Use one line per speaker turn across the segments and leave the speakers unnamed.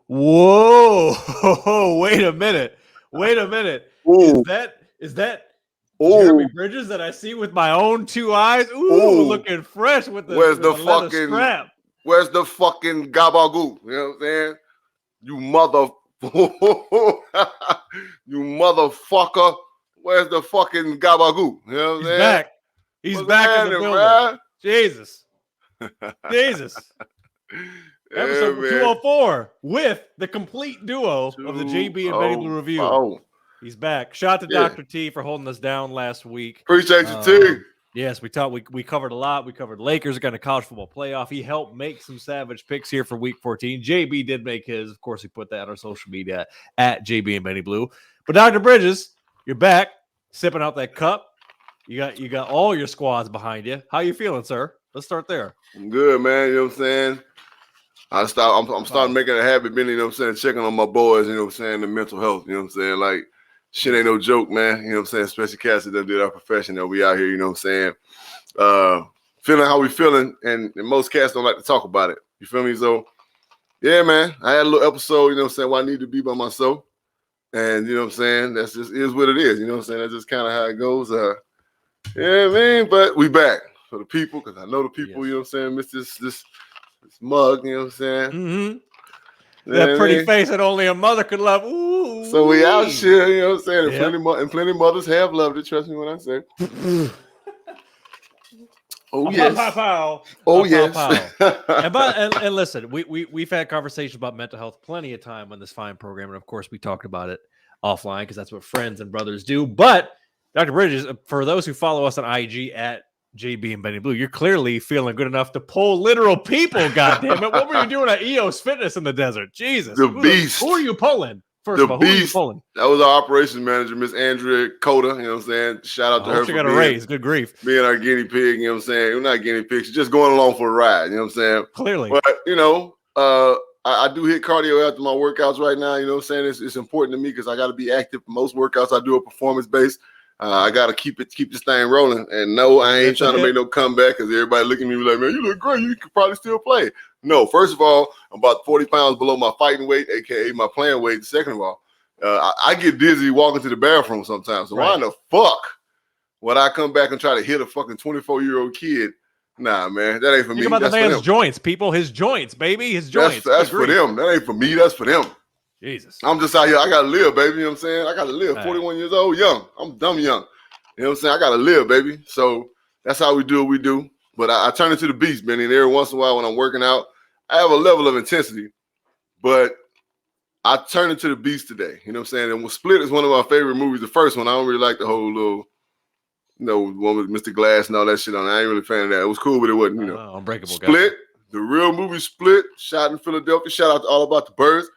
Whoa! Wait a minute.
Ooh,
Is that Jeremy
ooh,
Bridges that I see with my own two eyes? Ooh,
ooh.
looking fresh with the
Where's the
leather
fucking
strap.
Where's the fucking gabagoo? You know what I'm saying? You mother you motherfucker. Where's the fucking gabagoo? You know what I'm
He's
saying?
back. He's
What's
back in the
happening,
building.
bruh?
Jesus.
Yeah,
Episode
man.
204 with the complete duo of the JB and Benny Blue review.
204.
He's back. Shout out to
Yeah.
Dr. T for holding us down last week.
Appreciate you, T.
Yes, we covered a lot. We covered Lakers, got a college football playoff. He helped make some savage picks here for week 14. JB did make his. Of course, he put that on our social media at JB and Benny Blue. But Dr. Bridges, you're back, sipping out that cup. You got all your squads behind you. How you feeling, sir? Let's start there.
I'm good, man. You know what I'm saying? I'm starting making a habit, Benny, you know what I'm saying, checking on my boys, you know what I'm saying, the mental health, you know what I'm saying? Like, shit ain't no joke, man. You know what I'm saying? Especially cats that done did our profession that we out here, you know what I'm saying? Feeling how we feeling, and most cats don't like to talk about it. You feel me? So, yeah, man. I had a little episode, you know what I'm saying, where I need to be by myself. And, you know what I'm saying, that's just is what it is. You know what I'm saying? That's just kind of how it goes. Yeah, man, but we back for the people, because I know the people, you know what I'm saying, miss this mug, you know what I'm saying?
Mm-hmm. That pretty face that only a mother could love. Ooh.
So we out here, you know what I'm saying?
Yep.
And plenty mothers have loved it, trust me when I say. Oh, yes. Oh, yes.
And listen, we've had conversations about mental health plenty of time on this fine program. And of course, we talked about it offline because that's what friends and brothers do. But Dr. Bridges, for those who follow us on IG at JB and Benny Blue, you're clearly feeling good enough to pull literal people, goddammit. What were you doing at EOS Fitness in the desert? Jesus.
Beast.
Who are you pulling? First of all, who are you pulling?
That was our operations manager, Miss Andrea Coda, you know what I'm saying? Shout out to her.
She got a raise. Good grief.
Being our guinea pig, you know what I'm saying? We're not guinea pigs, she's just going along for a ride, you know what I'm saying?
Clearly.
But, you know, I do hit cardio after my workouts right now, you know what I'm saying? It's important to me because I got to be active. Most workouts I do are performance-based. I got to keep this thing rolling. And no, I ain't trying to make no comeback because everybody looking at me like, man, you look great. You could probably still play. No, first of all, I'm about 40 pounds below my fighting weight, a.k.a. my playing weight. Second of all, I get dizzy walking to the bathroom sometimes. So why in the fuck would I come back and try to hit a fucking 24-year-old kid? Nah, man, that ain't for me.
Think about the man's joints, people. His joints, baby. His joints.
That's for them. That ain't for me. That's for them.
Jesus.
I'm just out here. I got to live, baby. You know what I'm saying? I got to live. 41 years old, young. I'm dumb young. You know what I'm saying? I got to live, baby. So that's how we do what we do. But I turn into the beast, Benny. And every once in a while when I'm working out, I have a level of intensity. But I turn into the beast today. You know what I'm saying? And Split is one of my favorite movies. The first one, I don't really like the whole little, you know, one with Mr. Glass and all that shit on it. I ain't really a fan of that. It was cool, but it wasn't, you know.
Unbreakable.
Split, the real movie Split, shot in Philadelphia. Shout out to All About the Birds.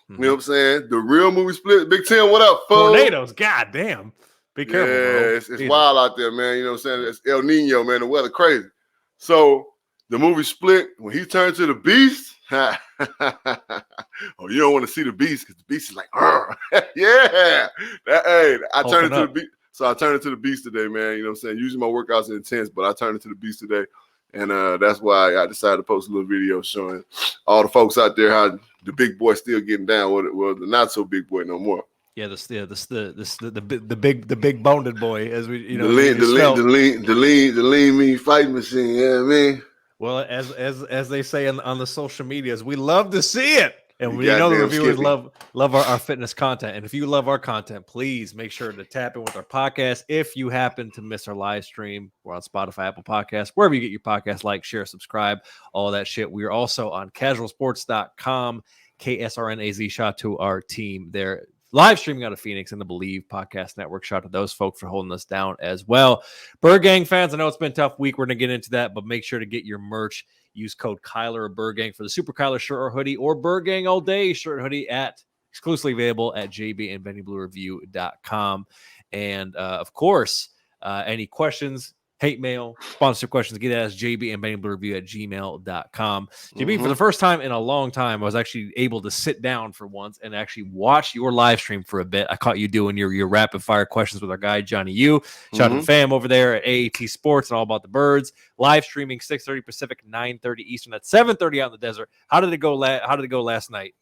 You know what I'm saying? The real movie Split. Big Tim, what up, folks?
Tornadoes, goddamn. Be careful, bro.
It's wild out there, man. You know what I'm saying? It's El Nino, man. The weather crazy. So the movie Split, when he turned to the beast, oh, you don't want to see the beast because the beast is like, yeah. I turned into the beast. So I turned into the beast today, man. You know what I'm saying? Usually my workouts are intense, but I turned into the beast today. And that's why I decided to post a little video showing all the folks out there how the big boy still getting down. Well, the not so big boy no more.
Yeah, the big boned boy, as we
the lean mean fight machine. You know what I mean?
Well, as they say on the social medias, we love to see it. And we know the reviewers love our fitness content. And if you love our content, please make sure to tap in with our podcast. If you happen to miss our live stream, we're on Spotify, Apple Podcasts, wherever you get your podcast, like, share, subscribe, all that shit. We are also on casualsports.com, KSRNAZ. Shout out to our team there. Live streaming out of Phoenix and the Believe Podcast Network. Shout out to those folks for holding us down as well. Birdgang fans, I know it's been a tough week. We're going to get into that, but make sure to get your merch. Use code Kyler or Birdgang for the Super Kyler shirt or hoodie, or Birdgang All Day shirt or hoodie exclusively available at jbandbennybluereview.com. And of course, any questions, hate mail, sponsor questions, get at us, jbandbennybluereview@gmail.com. JB, for the first time in a long time, I was actually able to sit down for once and actually watch your live stream for a bit. I caught you doing your rapid fire questions with our guy, Johnny Yu. Shout out to the fam over there at AAT Sports and All About the Birds. Live streaming 6:30 Pacific, 9:30 Eastern. That's 7:30 out in the desert. How did it go last night?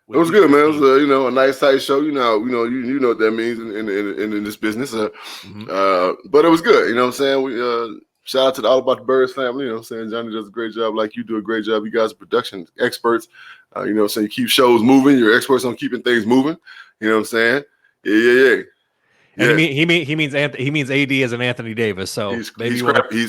It was good, man. It was a nice tight show. You know what that means in this business. But it was good. You know what I'm saying? We shout out to the All About the Birds family. You know what I'm saying? Johnny does a great job, like you do a great job. You guys are production experts. You know what I'm saying? You keep shows moving. You're experts on keeping things moving. You know what I'm saying? Yeah.
And he means AD as an Anthony Davis. So
he's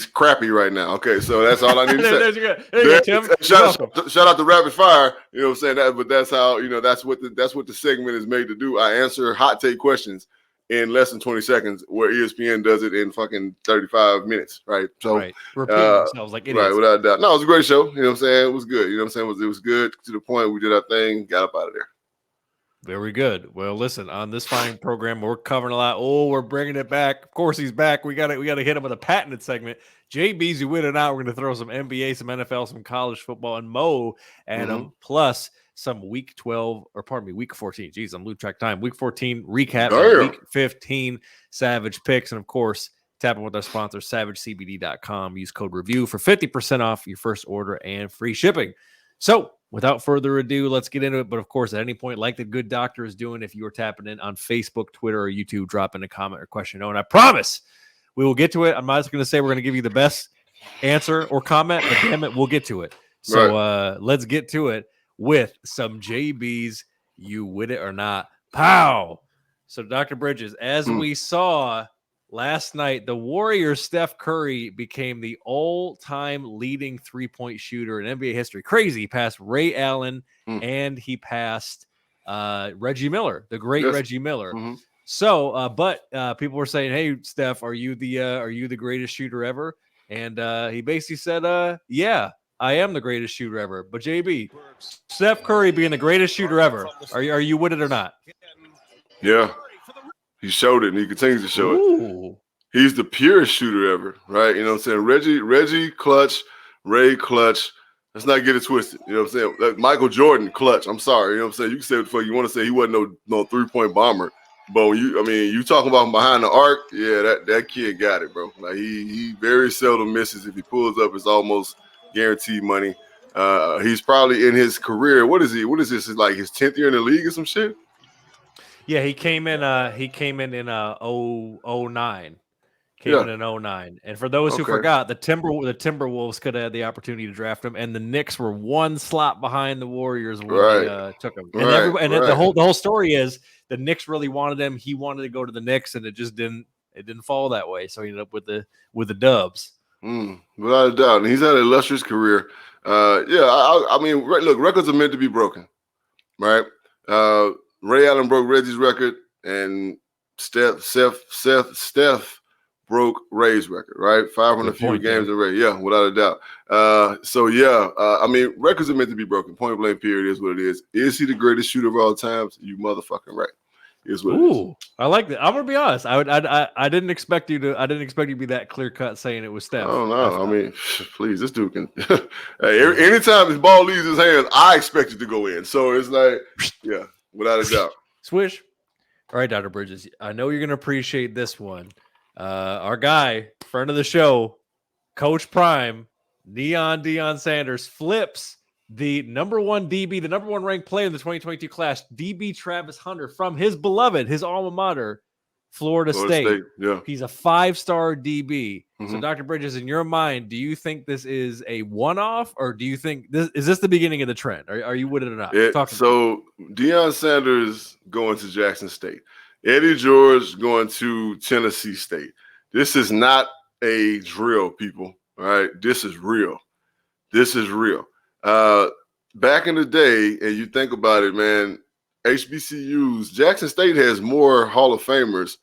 crappy right now. Okay, so that's all I need to say.
there you go, Tim.
Shout out to Rapid Fire. You know what I'm saying? But that's how that's what the segment is made to do. I answer hot take questions in less than 20 seconds, where ESPN does it in fucking 35 minutes. Right. So
repeating themselves like idiots.
Right, without a doubt. No, it was a great show. You know what I'm saying? It was good. You know what I'm saying? It was good to the point we did our thing, got up out of there.
Very good. Well, listen, on this fine program, we're covering a lot. Oh, we're bringing it back. Of course, he's back. We got to hit him with a patented segment. JB's You Wit It Out. We're going to throw some NBA, some NFL, some college football, and Mo at him, plus some week 14. Jeez, I'm losing track of time. Week 14 recap, and week 15 Savage picks, and of course, tapping with our sponsor, SavageCBD.com. Use code REVIEW for 50% off your first order and free shipping. So, without further ado, let's get into it. But of course, at any point, like the good doctor is doing, if you are tapping in on Facebook, Twitter, or YouTube, drop in a comment or question. And I promise we will get to it. I'm not just going to say we're going to give you the best answer or comment, but damn it, we'll get to it. So let's get to it with some JB's You Wit It or Not. Pow! So, Dr. Bridges, as we saw last night, the Warriors' Steph Curry became the all-time leading three-point shooter in NBA history. Crazy. He passed Ray Allen and he passed Reggie Miller, the great Reggie Miller. So, but people were saying, "Hey, Steph, are you the greatest shooter ever?" And he basically said, "Yeah, I am the greatest shooter ever." But JB, Steph Curry being the greatest shooter ever, are you with it or not?
Yeah. He showed it, and he continues to show it. He's the purest shooter ever, right? You know what I'm saying? Reggie clutch, Ray clutch. Let's not get it twisted. You know what I'm saying? Like Michael Jordan clutch. I'm sorry. You know what I'm saying? You can say what the fuck you want to say. He wasn't no 3-point bomber. But when you talking about behind the arc, yeah, that kid got it, bro. Like he very seldom misses. If he pulls up, it's almost guaranteed money. He's probably in his career. What is he? What is this? Is like his 10th year in the league or some shit?
Yeah, he came in 09. In 09. And for those who forgot, the Timberwolves could have had the opportunity to draft him, and the Knicks were one slot behind the Warriors when they took him. And the whole story is the Knicks really wanted him. He wanted to go to the Knicks, and it just didn't fall that way. So he ended up with the Dubs.
Without a doubt. And he's had an illustrious career. I mean, look, records are meant to be broken, right? Ray Allen broke Reggie's record, and Steph broke Ray's record, right? 500 fewer games than Ray. Yeah, without a doubt. I mean, records are meant to be broken. Point blank period is what it is. Is he the greatest shooter of all times? You motherfucking right. Is what it is.
I like that. I'm gonna be honest. I didn't expect you to be that clear cut saying it was Steph.
Oh no, I mean, please, this dude can. Anytime his ball leaves his hands, I expect it to go in. So it's like, yeah. Without a doubt.
Swish. All right, Dr. Bridges. I know you're going to appreciate this one. Our guy, friend of the show, Coach Prime, Deion Sanders, flips the number one DB, the number one ranked player in the 2022 class, DB Travis Hunter, from his beloved, his alma mater, Florida State.
Yeah.
He's a 5-star DB. So, Dr. Bridges, in your mind, do you think this is a one-off, or do you think is this the beginning of the trend? Are you with it or not?
So, Deion Sanders going to Jackson State. Eddie George going to Tennessee State. This is not a drill, people. All right? This is real. Back in the day, and you think about it, man, HBCUs, Jackson State has more Hall of Famers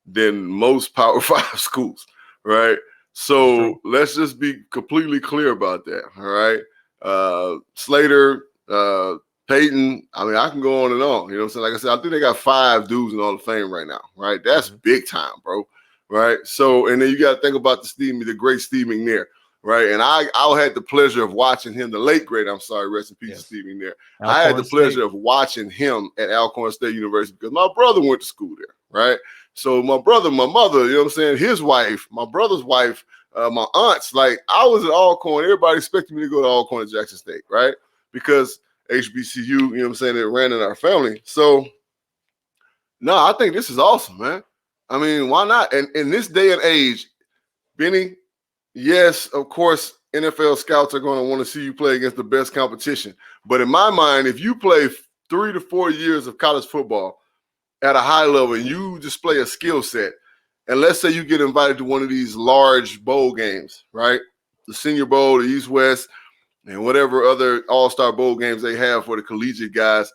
than most Power 5 schools, right? So let's just be completely clear about that, all right? Slater, Peyton, I mean, I can go on and on. You know what I'm saying? Like I said, I think they got 5 dudes in Hall of Fame right now, right? That's big time, bro, right? So, and then you got to think about the great Steve McNair, right? And I had the pleasure of watching him, the late great, rest in peace, Steve McNair. I had the pleasure of watching him at Alcorn State University because my brother went to school there, right? So my brother, my mother, you know what I'm saying, his wife, my brother's wife, my aunts, like I was at Alcorn. Everybody expected me to go to Alcorn at Jackson State, right? Because HBCU, you know what I'm saying, that ran in our family. So, no, I think this is awesome, man. I mean, why not? And in this day and age, Benny, yes, of course, NFL scouts are going to want to see you play against the best competition. But in my mind, if you play 3 to 4 years of college football at a high level and you display a skill set, and let's say you get invited to one of these large bowl games, right? The Senior Bowl, the East West, and whatever other all-star bowl games they have for the collegiate guys,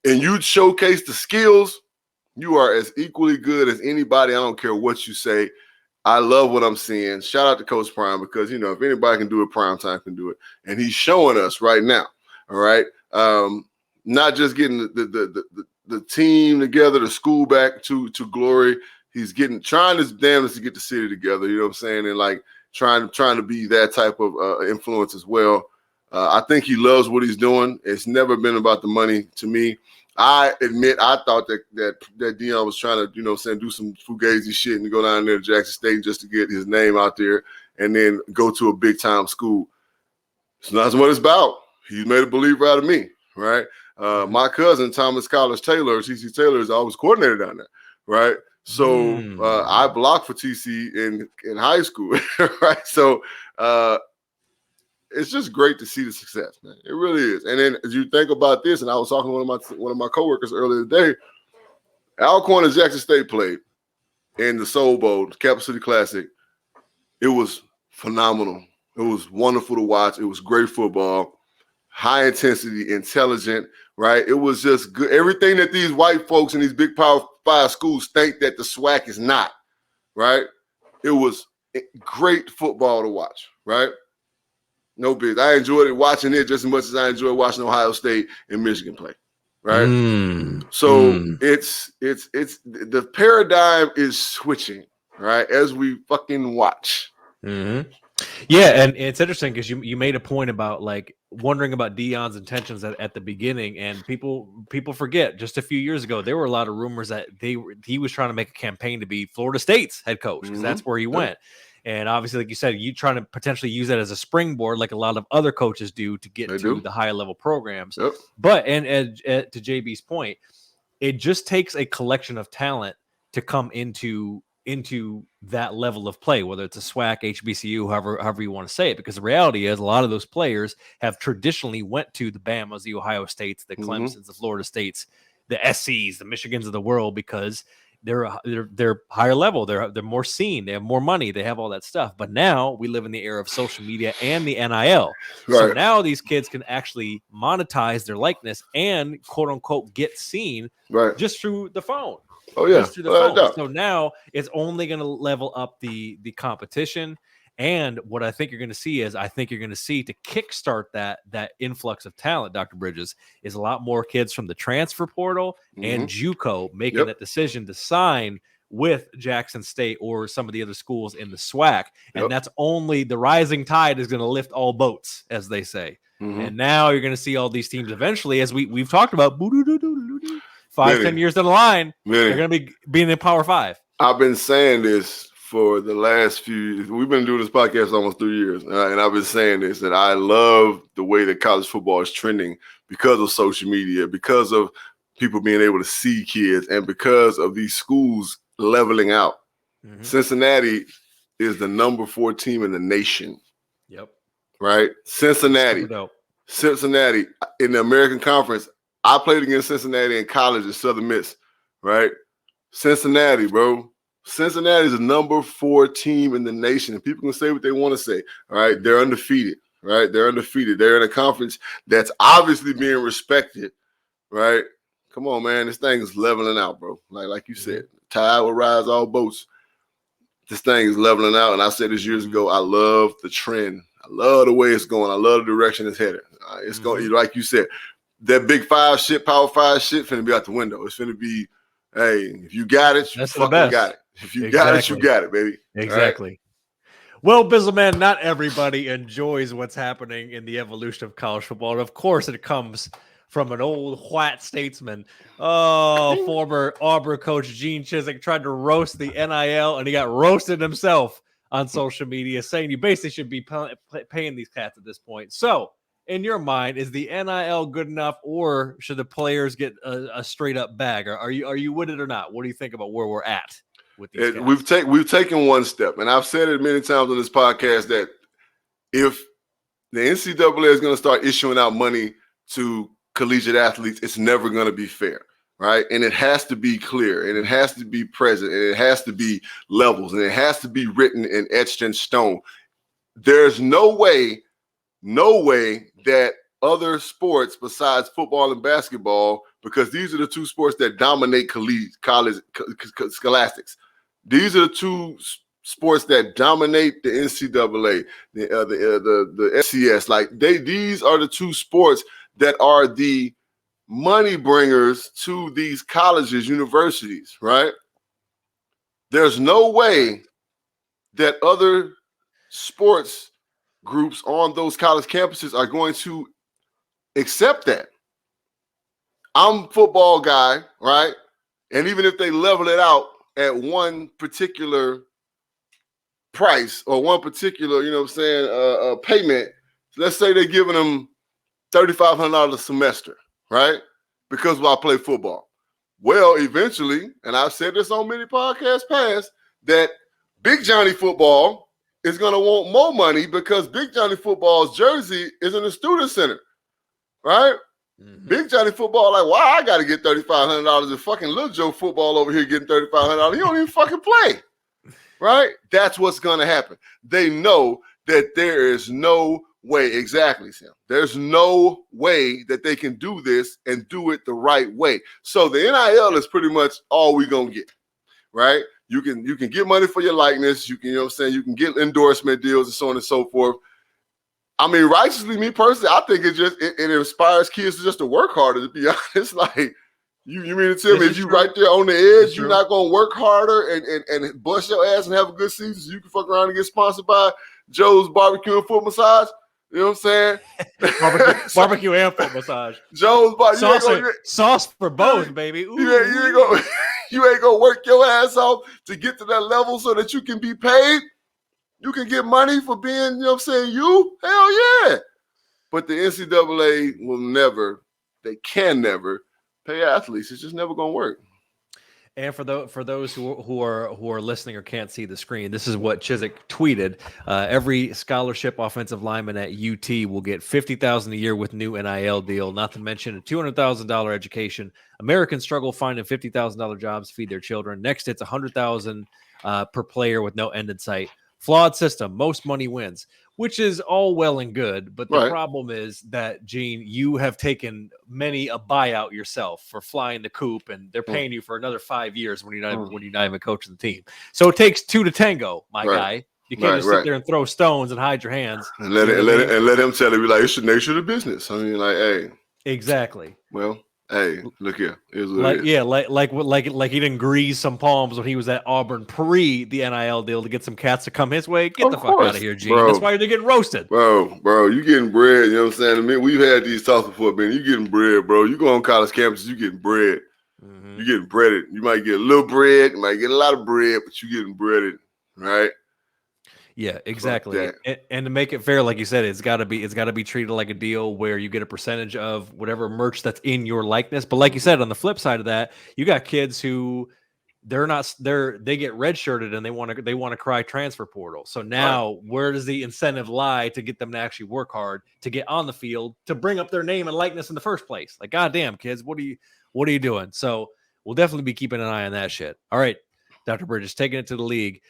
and you showcase the skills, you are as equally good as anybody. I don't care what you say. I love what I'm seeing. Shout out to Coach Prime because, you know, if anybody can do it, Prime Time can do it. And he's showing us right now, all right? Not just getting the team together, the school back to glory. He's trying his damnedest to get the city together, you know what I'm saying? And, like, trying to be that type of influence as well. I think he loves what he's doing. It's never been about the money to me. I admit I thought that Deion was trying to, you know, do some fugazi shit and go down there to Jackson State just to get his name out there and then go to a big time school. It's not what it's about. He made a believer out of me, right? My cousin Thomas Collins Taylor, TC Taylor, is always coordinator down there, right? So I blocked for TC in high school, right? So it's just great to see the success, man. It really is. And then as you think about this, and I was talking to one of my coworkers earlier today, Alcorn and Jackson State played in the Soul Bowl, the Capital City Classic. It was phenomenal. It was wonderful to watch. It was great football, high intensity, intelligent, right? It was just good. Everything that these white folks in these big Power 5 schools think that the SWAC is not, right? It was great football to watch, right? No big. I enjoyed it watching it just as much as I enjoyed watching Ohio State and Michigan play, right? It's the paradigm is switching, right, as we fucking watch.
Mm-hmm. Yeah, and it's interesting because you made a point about like wondering about Deion's intentions at the beginning, and people forget just a few years ago there were a lot of rumors that he was trying to make a campaign to be Florida State's head coach because that's where he went. And obviously, like you said, you trying to potentially use that as a springboard, like a lot of other coaches do to get to the higher level programs. Yep. But and to JB's point, it just takes a collection of talent to come into that level of play, whether it's a SWAC, HBCU, however you want to say it. Because the reality is, a lot of those players have traditionally went to the Bamas, the Ohio States, the Clemsons, the Florida States, the SCs, the Michigans of the world, because they're higher level. They're more seen. They have more money. They have all that stuff. But now we live in the era of social media and the NIL. Right. So now these kids can actually monetize their likeness and quote unquote get seen just through the phone. Oh yeah. Just through the phone. So now it's only going to level up the competition. And what I think you're going to see is, to kickstart that influx of talent, Dr. Bridges, is a lot more kids from the transfer portal and JUCO making that decision to sign with Jackson State or some of the other schools in the SWAC. And that's only the rising tide is going to lift all boats, as they say. And now you're going to see all these teams eventually, as we've talked about, 5-10 years down the line, they're going to be in the Power 5.
I've been saying this for the last few years. We've been doing this podcast almost 3 years, and I've been saying this, that I love the way that college football is trending because of social media, because of people being able to see kids, and because of these schools leveling out. Cincinnati is the number 4 team in the nation.
Yep.
Right? Cincinnati in the American Conference. I played against Cincinnati in college at Southern Miss, right? Cincinnati, bro. Cincinnati is the number 4 team in the nation, and people can say what they want to say. All right, they're undefeated, right? They're undefeated. They're in a conference that's obviously being respected, right? Come on, man, this thing is leveling out, bro. Like you said, tide will rise all boats. This thing is leveling out, and I said this years ago. I love the trend. I love the way it's going. I love the direction it's headed. It's going, like you said, that big 5 shit, Power 5 shit, finna be out the window. It's finna be, hey, if you got it, you fucking got it. If you got it, you got it, baby.
Exactly. Right? Well, Bizzleman, not everybody enjoys what's happening in the evolution of college football. And of course, it comes from an old white statesman. Oh, former Auburn coach Gene Chizik tried to roast the NIL, and he got roasted himself on social media, saying you basically should be paying these cats at this point. So in your mind, is the NIL good enough, or should the players get a straight up bag? Or are you with it or not? What do you think about where we're at with these guys?
We've taken one step, and I've said it many times on this podcast that if the NCAA is going to start issuing out money to collegiate athletes, it's never going to be fair, right? And it has to be clear, and it has to be present, and it has to be levels, and it has to be written and etched in stone. There's no way that other sports besides football and basketball, because these are the two sports that dominate college scholastics. These are the two sports that dominate the NCAA, the FCS. Like these are the two sports that are the money bringers to these colleges, universities, right? There's no way that other sports groups on those college campuses are going to accept that. I'm a football guy, right? And even if they level it out at one particular price or one particular, payment, let's say they're giving them $3,500 a semester, right? Because I play football. Well, eventually, and I've said this on many podcasts past, that Big Johnny football is going to want more money because Big Johnny football's jersey is in the student center, right? Mm-hmm. Big Johnny football, like, why I got to get $3,500 and fucking Little Joe football over here getting $3,500? He don't even fucking play, right? That's what's going to happen. They know that there is no way, exactly, Sam. There's no way that they can do this and do it the right way. So the NIL is pretty much all we going to get, right? You can get money for your likeness. You can, you can get endorsement deals and so on and so forth. I mean, righteously, me personally, I think it inspires kids to just to work harder, to be honest. Like, you mean to tell me if you right there on the edge, you're not going to work harder and bust your ass and have a good season so you can fuck around and get sponsored by Joe's Barbecue and Foot Massage? You know what I'm
saying? Barbecue and foot massage.
Joe's
sauce for both, baby. Ooh.
You ain't gonna work your ass off to get to that level so that you can be paid. You can get money for being, you. Hell yeah. But the NCAA will can never pay athletes. It's just never gonna work.
And for those who are listening or can't see the screen, this is what Chiswick tweeted. Every scholarship offensive lineman at UT will get $50,000 a year with new NIL deal, not to mention a $200,000 education. Americans struggle finding $50,000 jobs to feed their children. Next, it's $100,000 per player with no end in sight. Flawed system. Most money wins, which is all well and good. But the problem is that, Gene, you have taken many a buyout yourself for flying the coop, and they're paying you for another 5 years when you're not even coaching the team. So it takes two to tango, my guy. You can't just sit there and throw stones and hide your hands.
And let him tell you, like, it's the nature of the business. I mean, like, hey.
Exactly.
Well, hey, look here. Here's what it is.
Yeah, like he didn't grease some palms when he was at Auburn pre the NIL deal to get some cats to come his way. Get the fuck out of here, Gene. Bro. That's why they're getting roasted.
Bro, you getting bread, you know what I'm saying? I mean, we've had these talks before, man. You getting bread, bro. You go on college campuses, you getting bread. Mm-hmm. You getting breaded. You might get a little bread, you might get a lot of bread, but you getting breaded, right?
Yeah, exactly. And to make it fair, like you said, it's got to be treated like a deal where you get a percentage of whatever merch that's in your likeness. But like you said, on the flip side of that, you got kids who they get redshirted and they want to cry transfer portal. So now where does the incentive lie to get them to actually work hard to get on the field to bring up their name and likeness in the first place? Like, goddamn, kids, what are you doing? So we'll definitely be keeping an eye on that shit. All right, Dr. Bridges, taking it to the league.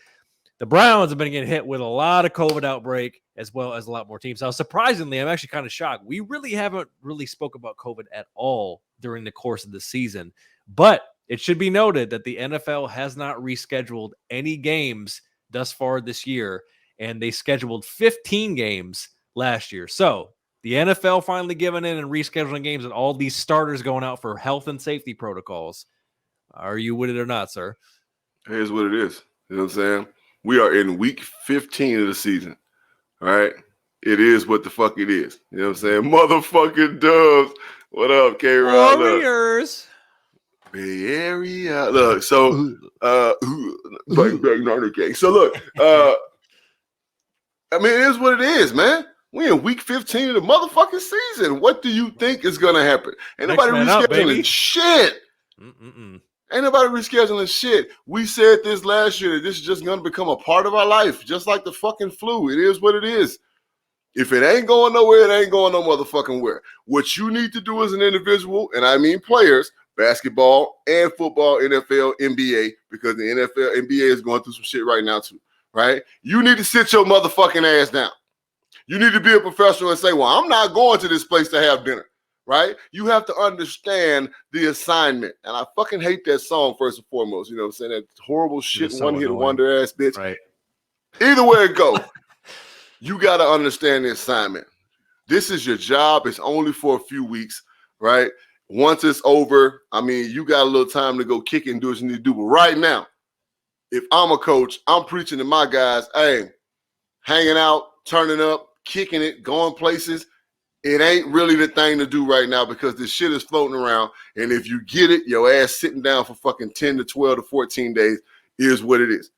The Browns have been getting hit with a lot of COVID outbreak as well as a lot more teams. Now, surprisingly, I'm actually kind of shocked. We really haven't spoke about COVID at all during the course of the season. But it should be noted that the NFL has not rescheduled any games thus far this year, and they scheduled 15 games last year. So the NFL finally giving in and rescheduling games and all these starters going out for health and safety protocols. Are you with it or not, sir?
Here's what it is. You know what I'm saying? We are in week 15 of the season, all right? It is what the fuck it is. You know what I'm saying? Motherfucking Dubs. What up, K-Rod?
Warriors.
Bay Area. Look, so, gang. So, look, I mean, it is what it is, man. We in week 15 of the motherfucking season. What do you think is gonna happen? Ain't nobody rescheduling shit. Ain't nobody rescheduling shit. We said this last year that this is just gonna become a part of our life, just like the fucking flu. It is what it is. If it ain't going nowhere, it ain't going no motherfucking where. What you need to do as an individual, and I mean players, basketball and football, NFL, NBA, because the NFL, NBA is going through some shit right now too, right? You need to sit your motherfucking ass down. You need to be a professional and say, well, I'm not going to this place to have dinner, right? You have to understand the assignment. And I fucking hate that song, first and foremost. You know what I'm saying? That horrible shit, one-hit wonder ass bitch.
Right.
Either way it go, you got to understand the assignment. This is your job. It's only for a few weeks, right? Once it's over, I mean, you got a little time to go kick it and do what you need to do. But right now, if I'm a coach, I'm preaching to my guys, hey, hanging out, turning up, kicking it, going places, it ain't really the thing to do right now because this shit is floating around. And if you get it, your ass sitting down for fucking 10 to 12 to 14 days is what it is.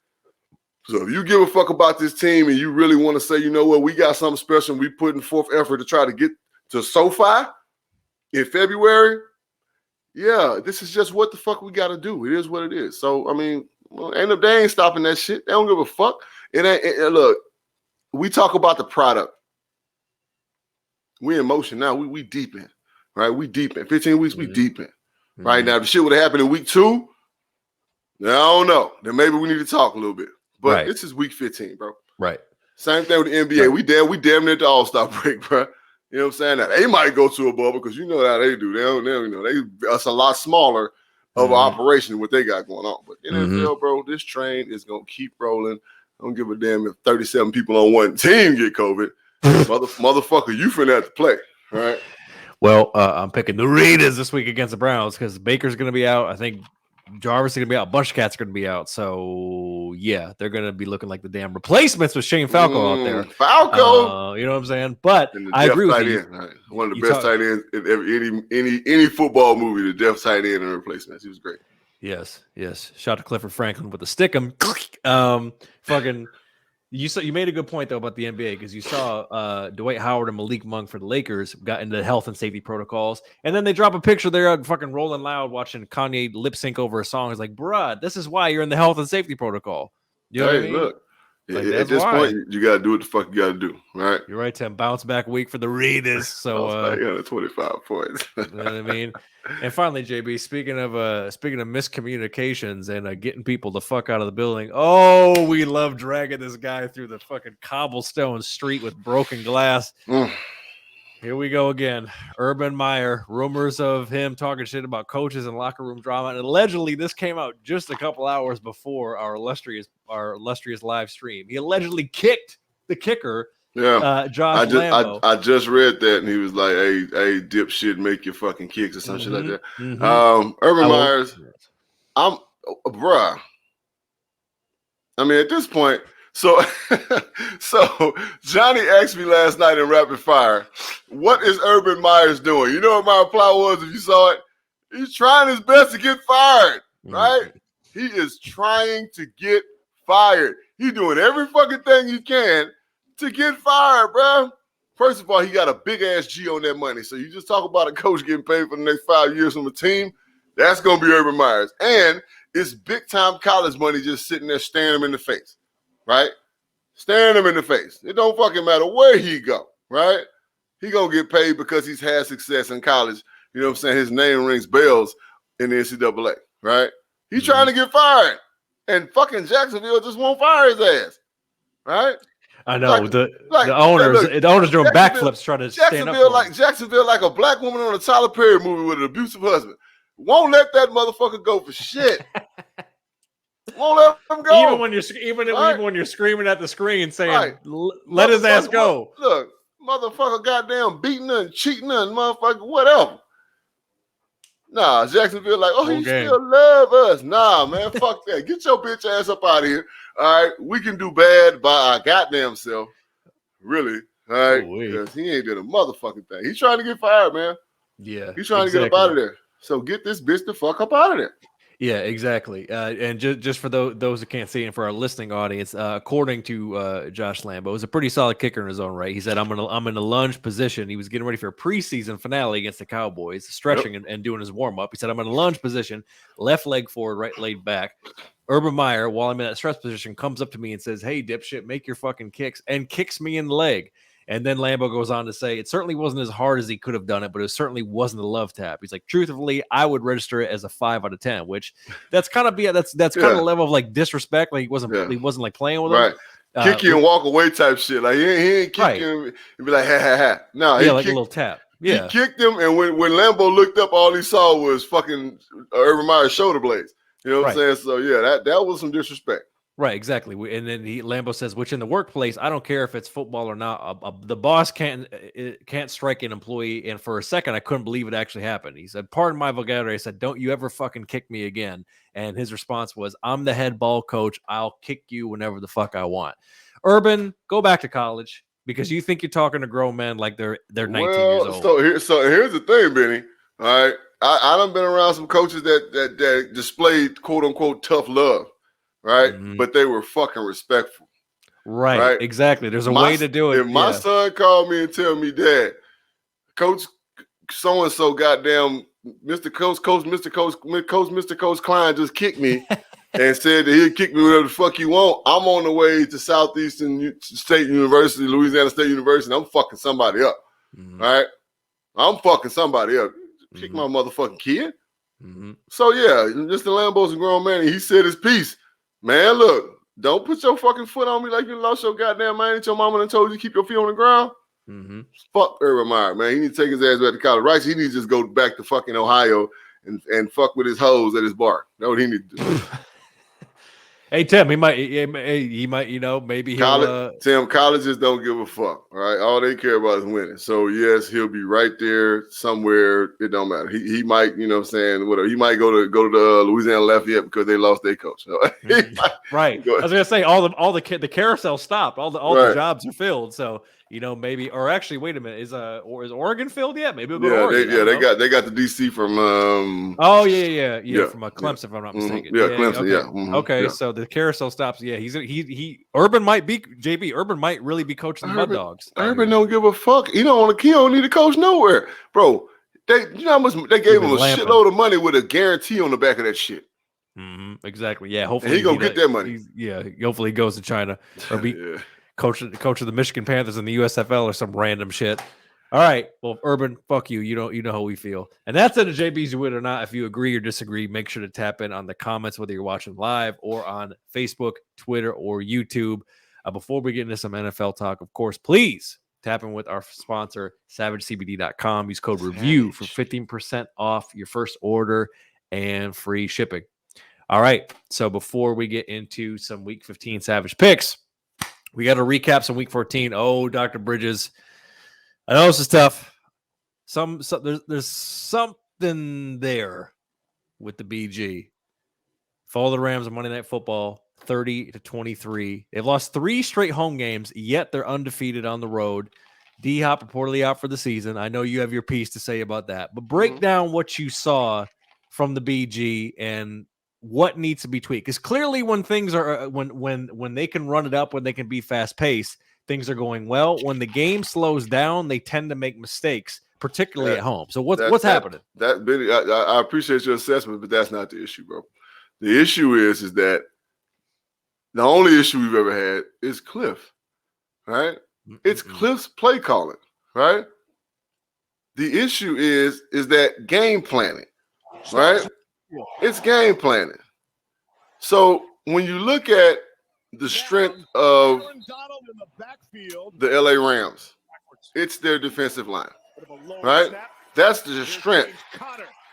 So if you give a fuck about this team and you really want to say, you know what, we got something special, we putting forth effort to try to get to SoFi in February, yeah, this is just what the fuck we got to do. It is what it is. So, I mean, they ain't stopping that shit. They don't give a fuck. Look, we talk about the product. We in motion now. We deep in, right? We deep in. 15 weeks, we deep in. Right now, if the shit would have happened in week 2, I don't know. Then maybe we need to talk a little bit. But This is week 15, bro.
Right.
Same thing with the NBA. Right. We damn near at the All-Star break, bro. You know what I'm saying? Now, they might go to a bubble because you know how they do. They don't it's a lot smaller of an operation than what they got going on. But NFL, bro, this train is going to keep rolling. I don't give a damn if 37 people on one team get COVID. Motherfucker, you finna have to play, right?
Well, I'm picking the Raiders this week against the Browns because Baker's going to be out. I think Jarvis is going to be out. A bunch of cats are going to be out. So, yeah, they're going to be looking like the damn replacements with Shane Falco out there.
Falco!
You know what I'm saying? But I agree with you.
Right? One of the best tight ends in any football movie, the deaf tight end and replacements. He was great.
Yes. Shout out to Clifford Franklin with the stickum. You made a good point though about the NBA because you saw Dwight Howard and Malik Monk for the Lakers got into health and safety protocols, and then they drop a picture there of fucking Rolling Loud watching Kanye lip sync over a song. It's like, bruh, this is why you're in the health and safety protocol. You know what I mean?
Look, at this point, you gotta do what the fuck you gotta do, right?
You're right, Tim. Bounce back week for the Raiders. So
25 points.
You know what I mean? And finally, JB, speaking of miscommunications and getting people the fuck out of the building. Oh, we love dragging this guy through the fucking cobblestone street with broken glass. Here we go again. Urban Meyer, rumors of him talking shit about coaches and locker room drama. And allegedly, this came out just a couple hours before our illustrious live stream. He allegedly kicked the kicker.
Yeah,
Josh Lambo.
I just read that, and he was like, "Hey, dipshit, make your fucking kicks or some shit like that." Urban Meyer's, bruh. I mean, at this point, so Johnny asked me last night in rapid fire, "What is Urban Meyer's doing?" You know what my reply was? If you saw it, he's trying his best to get fired. Right? He is trying to get fired. He's doing every fucking thing he can to get fired, bro. First of all, he got a big ass G on that money. So you just talk about a coach getting paid for the next 5 years from a team. That's gonna be Urban Meyer's, and it's big time college money just sitting there staring him in the face, right? Staring him in the face. It don't fucking matter where he go, right? He gonna get paid because he's had success in college. You know what I'm saying? His name rings bells in the NCAA, right? He's trying to get fired, and fucking Jacksonville just won't fire his ass, right?
I know the owners doing backflips trying to stand up.
Jacksonville, like a black woman on a Tyler Perry movie with an abusive husband, won't let that motherfucker go for shit. Won't let him go.
Even when you're screaming at the screen saying, "Let his ass go."
Look, motherfucker, goddamn beating her and cheating her and motherfucker, whatever. Nah, Jacksonville like, he still love us. Nah, man, fuck that. Get your bitch ass up out of here. All right, we can do bad by our goddamn self. Really, all right? Because he ain't did a motherfucking thing. He's trying to get fired, man.
Yeah.
He's trying to get up out of there. So get this bitch the fuck up out of there.
Yeah, exactly. And just for those who can't see it, and for our listening audience, according to Josh Lambo, was a pretty solid kicker in his own right. He said, I'm in a lunge position. He was getting ready for a preseason finale against the Cowboys, stretching and doing his warm-up. He said, I'm in a lunge position, left leg forward, right leg back. Urban Meyer, while I'm in that stretch position, comes up to me and says, hey, dipshit, make your fucking kicks, and kicks me in the leg. And then Lambo goes on to say, it certainly wasn't as hard as he could have done it, but it certainly wasn't a love tap. He's like, truthfully, I would register it as a 5 out of 10, which that's kind of kind of a level of like disrespect. Like he wasn't like playing with him.
Kick you and walk away type shit. Like he ain't kick you and be like, ha ha ha. No,
he like a little tap. Yeah.
He kicked him, and when Lambo looked up, all he saw was fucking Urban Meyer's shoulder blades. You know what I'm saying? So yeah, that was some disrespect.
Right, exactly. And then Lambo says, which in the workplace, I don't care if it's football or not. The boss can't strike an employee. And for a second, I couldn't believe it actually happened. He said, pardon my vulgarity. I said, don't you ever fucking kick me again. And his response was, I'm the head ball coach. I'll kick you whenever the fuck I want. Urban, go back to college because you think you're talking to grown men like they're 19 years old.
So here's the thing, Benny. All right, I done been around some coaches that displayed quote unquote tough love. Right, but they were fucking respectful.
Right, exactly. There's a way to do it.
If my son called me and tell me, Dad, Coach so and so, goddamn, Mr. Coach Klein just kicked me and said that he'd kick me whatever the fuck you want. I'm on the way to Southeastern State University, Louisiana State University. I'm fucking somebody up. Right, I'm fucking somebody up. Kick my motherfucking kid. So yeah, Mr. Lambo's a grown man. And he said his piece. Man, look, don't put your fucking foot on me like you lost your goddamn mind. Ain't your mama done told you to keep your feet on the ground? Fuck Urban Meyer, man. He needs to take his ass back to college. Right? He needs to just go back to fucking Ohio and fuck with his hoes at his bar. That's what he needs to do.
Hey, Tim, he might, you know, maybe he'll.
Tim, colleges don't give a fuck, all right? All they care about is winning. So, yes, he'll be right there somewhere. It don't matter. He might, you know what I'm saying, whatever. He might go to Louisiana Lafayette because they lost their coach.
Right. I was going to say, the carousel stopped. All the jobs are filled. So, you know, maybe, or actually, wait a minute, is Oregon filled yet? Maybe we'll go to Oregon.
They got the DC from
from Clemson, if I'm not mistaken.
Clemson.
Okay. So the carousel stops. Yeah, Urban might be JB. Urban might really be coaching the Mud Dogs.
Urban don't give a fuck. He don't need to coach nowhere, bro. You know how much they gave him a shitload of money with a guarantee on the back of that shit.
Exactly. Yeah. Hopefully
he gonna get that money.
Hopefully he goes to China or be. Coach of the Michigan Panthers in the USFL or some random shit. All right. Well, Urban, fuck you. You know how we feel. And that's it. JB's Wit or not. If you agree or disagree, make sure to tap in on the comments, whether you're watching live or on Facebook, Twitter, or YouTube. Before we get into some NFL talk, of course, please tap in with our sponsor, SavageCBD.com. Use code REVIEW for 15% off your first order and free shipping. All right. So before we get into some Week 15 Savage picks, we got to recap some Week 14. Oh, Dr. Bridges. I know this is tough. There's something there with the BG. Follow the Rams on Monday Night Football, 30-23. They've lost 3 straight home games, yet they're undefeated on the road. D-Hop reportedly out for the season. I know you have your piece to say about that. But break down what you saw from the BG and what needs to be tweaked, because clearly when things are when they can run it up, when they can be fast paced, things are going well. When the game slows down, they tend to make mistakes, particularly at home. So what's happening?
Benny, I appreciate your assessment, but that's not the issue, bro. The issue is that the only issue we've ever had is Cliff, right? It's Cliff's play calling, right? The issue is that game planning, right? It's game planning. So when you look at the strength of the LA Rams, it's their defensive line, right? That's the strength,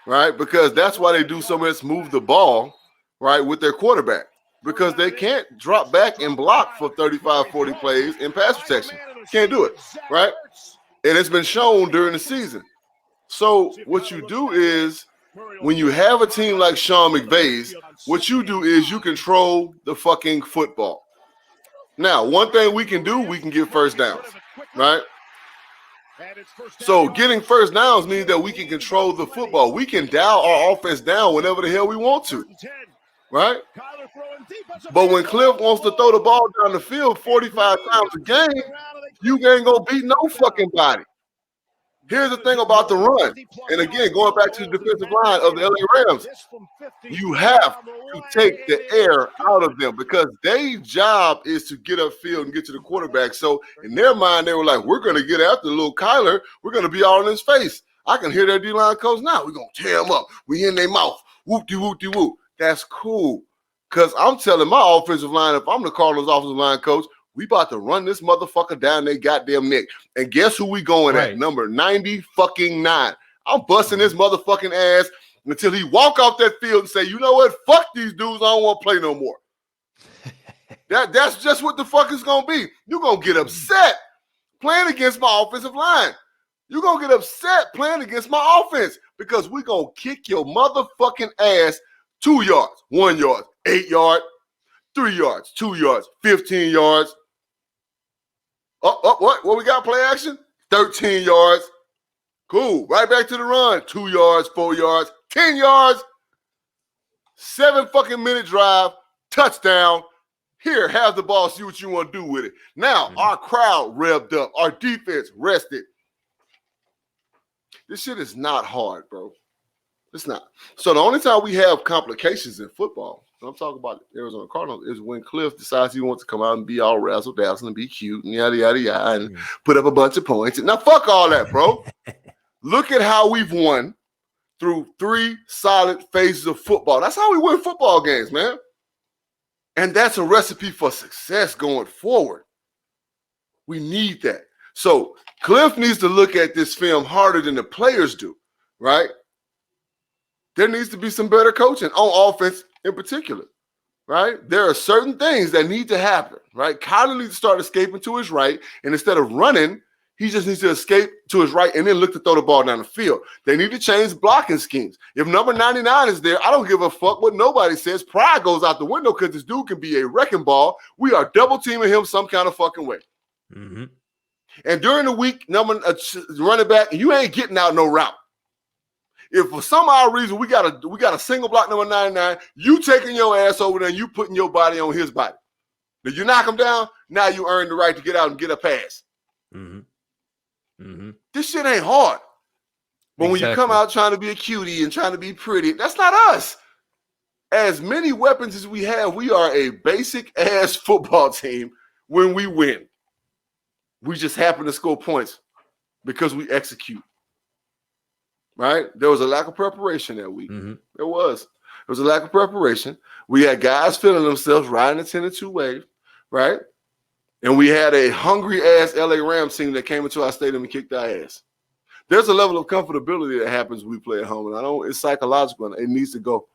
right? Because that's why they do so much move the ball, right, with their quarterback, because they can't drop back and block for 35, 40 plays in pass protection. Can't do it, right? And it's been shown during the season. So what you do is, when you have a team like Sean McVay's, what you do is you control the fucking football. Now, one thing we can do, we can get first downs, right? So getting first downs means that we can control the football. We can dial our offense down whenever the hell we want to, right? But when Cliff wants to throw the ball down the field 45 times a game, you ain't gonna beat no fucking body. Here's the thing about the run. And again, going back to the defensive line of the LA Rams, you have to take the air out of them because their job is to get upfield and get to the quarterback. So in their mind, they were like, we're going to get after little Kyler. We're going to be all in his face. I can hear their D-line coach now. We're going to tear him up. We in their mouth. Whoop-de-whoop-de-whoop. That's cool. Because I'm telling my offensive line, if I'm the Cardinals offensive line coach, we about to run this motherfucker down their goddamn neck. And guess who we going at? Number 90-fucking-9. I'm busting this motherfucking ass until he walk off that field and say, you know what? Fuck these dudes. I don't want to play no more. That's just what the fuck it's going to be. You're going to get upset playing against my offensive line. You're going to get upset playing against my offense because we're going to kick your motherfucking ass 2 yards, 1 yard, 8 yards, 3 yards, 2 yards, 15 yards. What we got? Play action? 13 yards. Cool. Right back to the run. 2 yards, 4 yards, 10 yards. 7 fucking minute drive. Touchdown. Here, have the ball. See what you want to do with it. Now, our crowd revved up. Our defense rested. This shit is not hard, bro. It's not. So the only time we have complications in football, I'm talking about the Arizona Cardinals, is when Cliff decides he wants to come out and be all razzle-dazzle and be cute and yada, yada, yada, and put up a bunch of points. Now, fuck all that, bro. Look at how we've won through 3 solid phases of football. That's how we win football games, man. And that's a recipe for success going forward. We need that. So Cliff needs to look at this film harder than the players do, right? There needs to be some better coaching on offense in particular, right? There are certain things that need to happen, right? Kyler needs to start escaping to his right, and instead of running, he just needs to escape to his right and then look to throw the ball down the field. They need to change blocking schemes. If number 99 is there, I don't give a fuck what nobody says. Pride goes out the window because this dude can be a wrecking ball. We are double teaming him some kind of fucking way. Mm-hmm. And during the week, running back, you ain't getting out no route. If for some odd reason we got a single block number 99, you taking your ass over there and you putting your body on his body. If you knock him down, now you earn the right to get out and get a pass. Mm-hmm. Mm-hmm. This shit ain't hard. But when you come out trying to be a cutie and trying to be pretty, that's not us. As many weapons as we have, we are a basic ass football team when we win. We just happen to score points because we execute. Right? There was a lack of preparation that week. Mm-hmm. There was a lack of preparation. We had guys feeling themselves riding the 10-2 wave, right? And we had a hungry-ass LA Rams team that came into our stadium and kicked our ass. There's a level of comfortability that happens when we play at home, and it's psychological. It needs to go,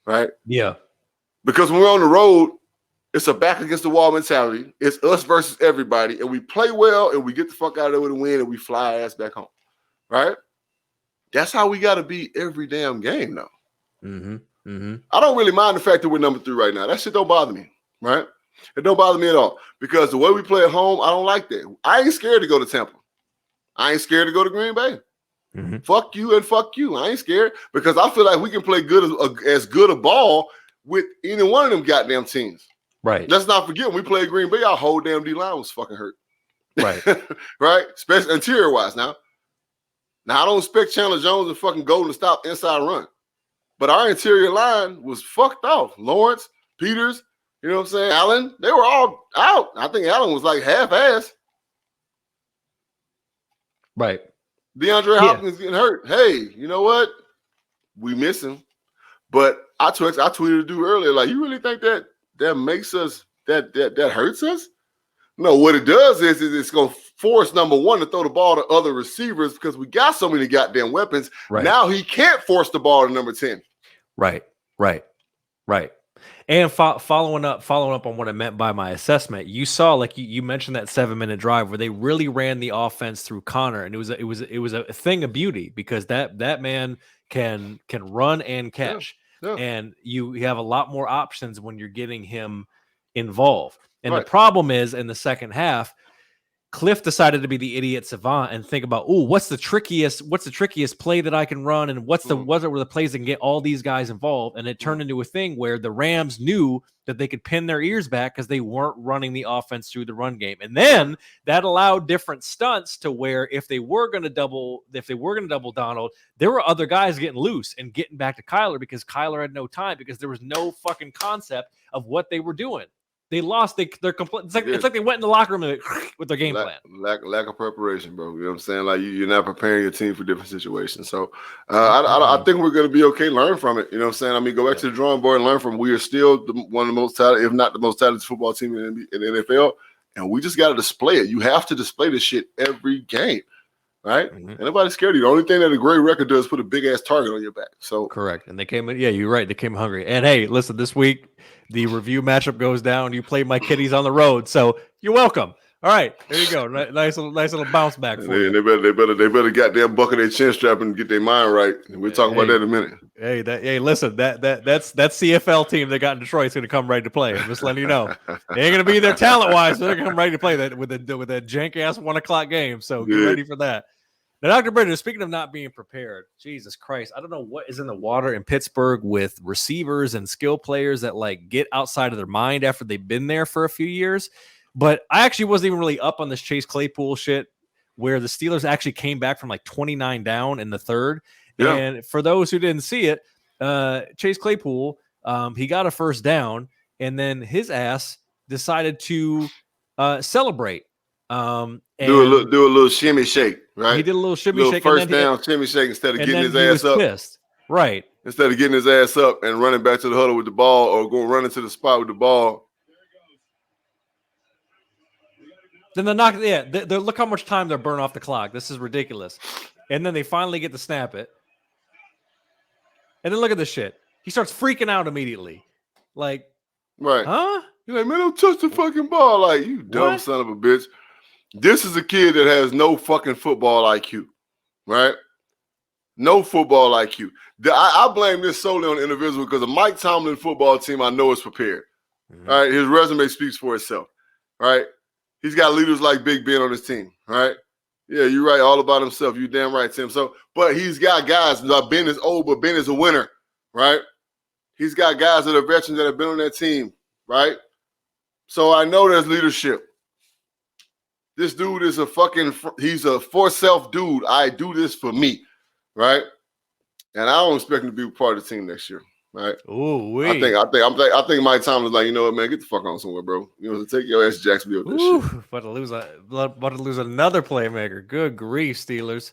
right? Yeah. Because when we're on the road, it's a back-against-the-wall mentality. It's us versus everybody, and we play well, and we get the fuck out of there with a win, and we fly our ass back home, right? That's how we got to be every damn game now. Mm-hmm. Mm-hmm. I don't really mind the fact that we're number 3 right now. That shit don't bother me, right? It don't bother me at all because the way we play at home, I don't like that. I ain't scared to go to Tampa. I ain't scared to go to Green Bay. Mm-hmm. Fuck you and fuck you. I ain't scared because I feel like we can play as good a ball with any one of them goddamn teams. Right. Let's not forget when we played Green Bay, our whole damn D-line was fucking hurt. Right. Right? Especially interior-wise now. Now, I don't expect Chandler Jones and fucking Golden to stop inside run. But our interior line was fucked off. Lawrence, Peters, you know what I'm saying? Allen, they were all out. I think Allen was like half-ass. Right. DeAndre Hopkins getting hurt. Hey, you know what? We miss him. But I tweeted a dude earlier, like, you really think that makes us, that hurts us? No, what it does is it's going to force number 1 to throw the ball to other receivers because we got so many goddamn weapons. Right. Now he can't force the ball to number 10. Right. And following up on what I meant by my assessment, you saw, like you mentioned, that 7-minute drive where they really ran the offense through Connor, and it was a thing of beauty because that man can run and catch, and you have a lot more options when you're getting him involved. And the problem is in the second half,
Cliff decided to be the idiot savant and think about, what's the trickiest play that I can run, and what are the plays that can get all these guys involved. And it turned into a thing where the Rams knew that they could pin their ears back because they weren't running the offense through the run game. And then that allowed different stunts to where if they were going to double Donald, there were other guys getting loose and getting back to Kyler because Kyler had no time because there was no fucking concept of what they were doing. They lost. They're complete. It's like they went in the locker room with their game plan.
Lack of preparation, bro. You know what I'm saying? Like you're not preparing your team for different situations. So I think we're going to be okay. Learn from it. You know what I'm saying? I mean, go back to the drawing board and learn from. We are still one of the most talented, if not the most talented football team in the NFL, and we just got to display it. You have to display this shit every game, right? And nobody's scared of you. The only thing that a great record does is put a big ass target on your back. So
correct. And they came in. Yeah, you're right. They came hungry. And hey, listen, this week the review matchup goes down. You play my kiddies on the road, so you're welcome. All right, there you go. Nice little bounce back. For you.
They better goddamn buckle their chin strap and get their mind right. We'll talk about that in a minute.
Hey, listen, that's CFL team that got in Detroit is going to come ready to play. I'm just letting you know, they ain't going to be there talent wise. They're going to come ready to play that with that jank ass 1:00 game. So get ready for that. Now, Dr. Bridges, speaking of not being prepared, Jesus Christ, I don't know what is in the water in Pittsburgh with receivers and skill players that like get outside of their mind after they've been there for a few years. But I actually wasn't even really up on this Chase Claypool shit where the Steelers actually came back from like 29 down in the third. Yeah. And for those who didn't see it, Chase Claypool, he got a first down and then his ass decided to celebrate. And
do a little shimmy shake, right?
He did a little shimmy shake.
First down shimmy shake instead of getting his ass up.
Pissed. Right.
Instead of getting his ass up and running back to the huddle with the ball or going running to the spot with the ball.
Then look how much time they're burning off the clock. This is ridiculous. And then they finally get to snap it. And then look at this shit. He starts freaking out immediately. Like,
right.
Huh?
You're like, man, don't touch the fucking ball. Like, you dumb son of a bitch. This is a kid that has no fucking football IQ, right? No football IQ. I blame this solely on the individual because the Mike Tomlin football team I know is prepared. All right, his resume speaks for itself, right? He's got leaders like Big Ben on his team, right? Yeah, you're right, all about himself. You damn right, Tim. So, but he's got guys. Ben is old, but Ben is a winner, right? He's got guys that are veterans that have been on that team, right? So I know there's leadership. This dude is he's a for self dude. I do this for me, right? And I don't expect him to be part of the team next year, right?
Ooh,
I think Mike Tomlin's like, you know what, man, get the fuck on somewhere, bro. You know, take your ass to Jacksonville with this shit.
About to lose another playmaker. Good grief, Steelers.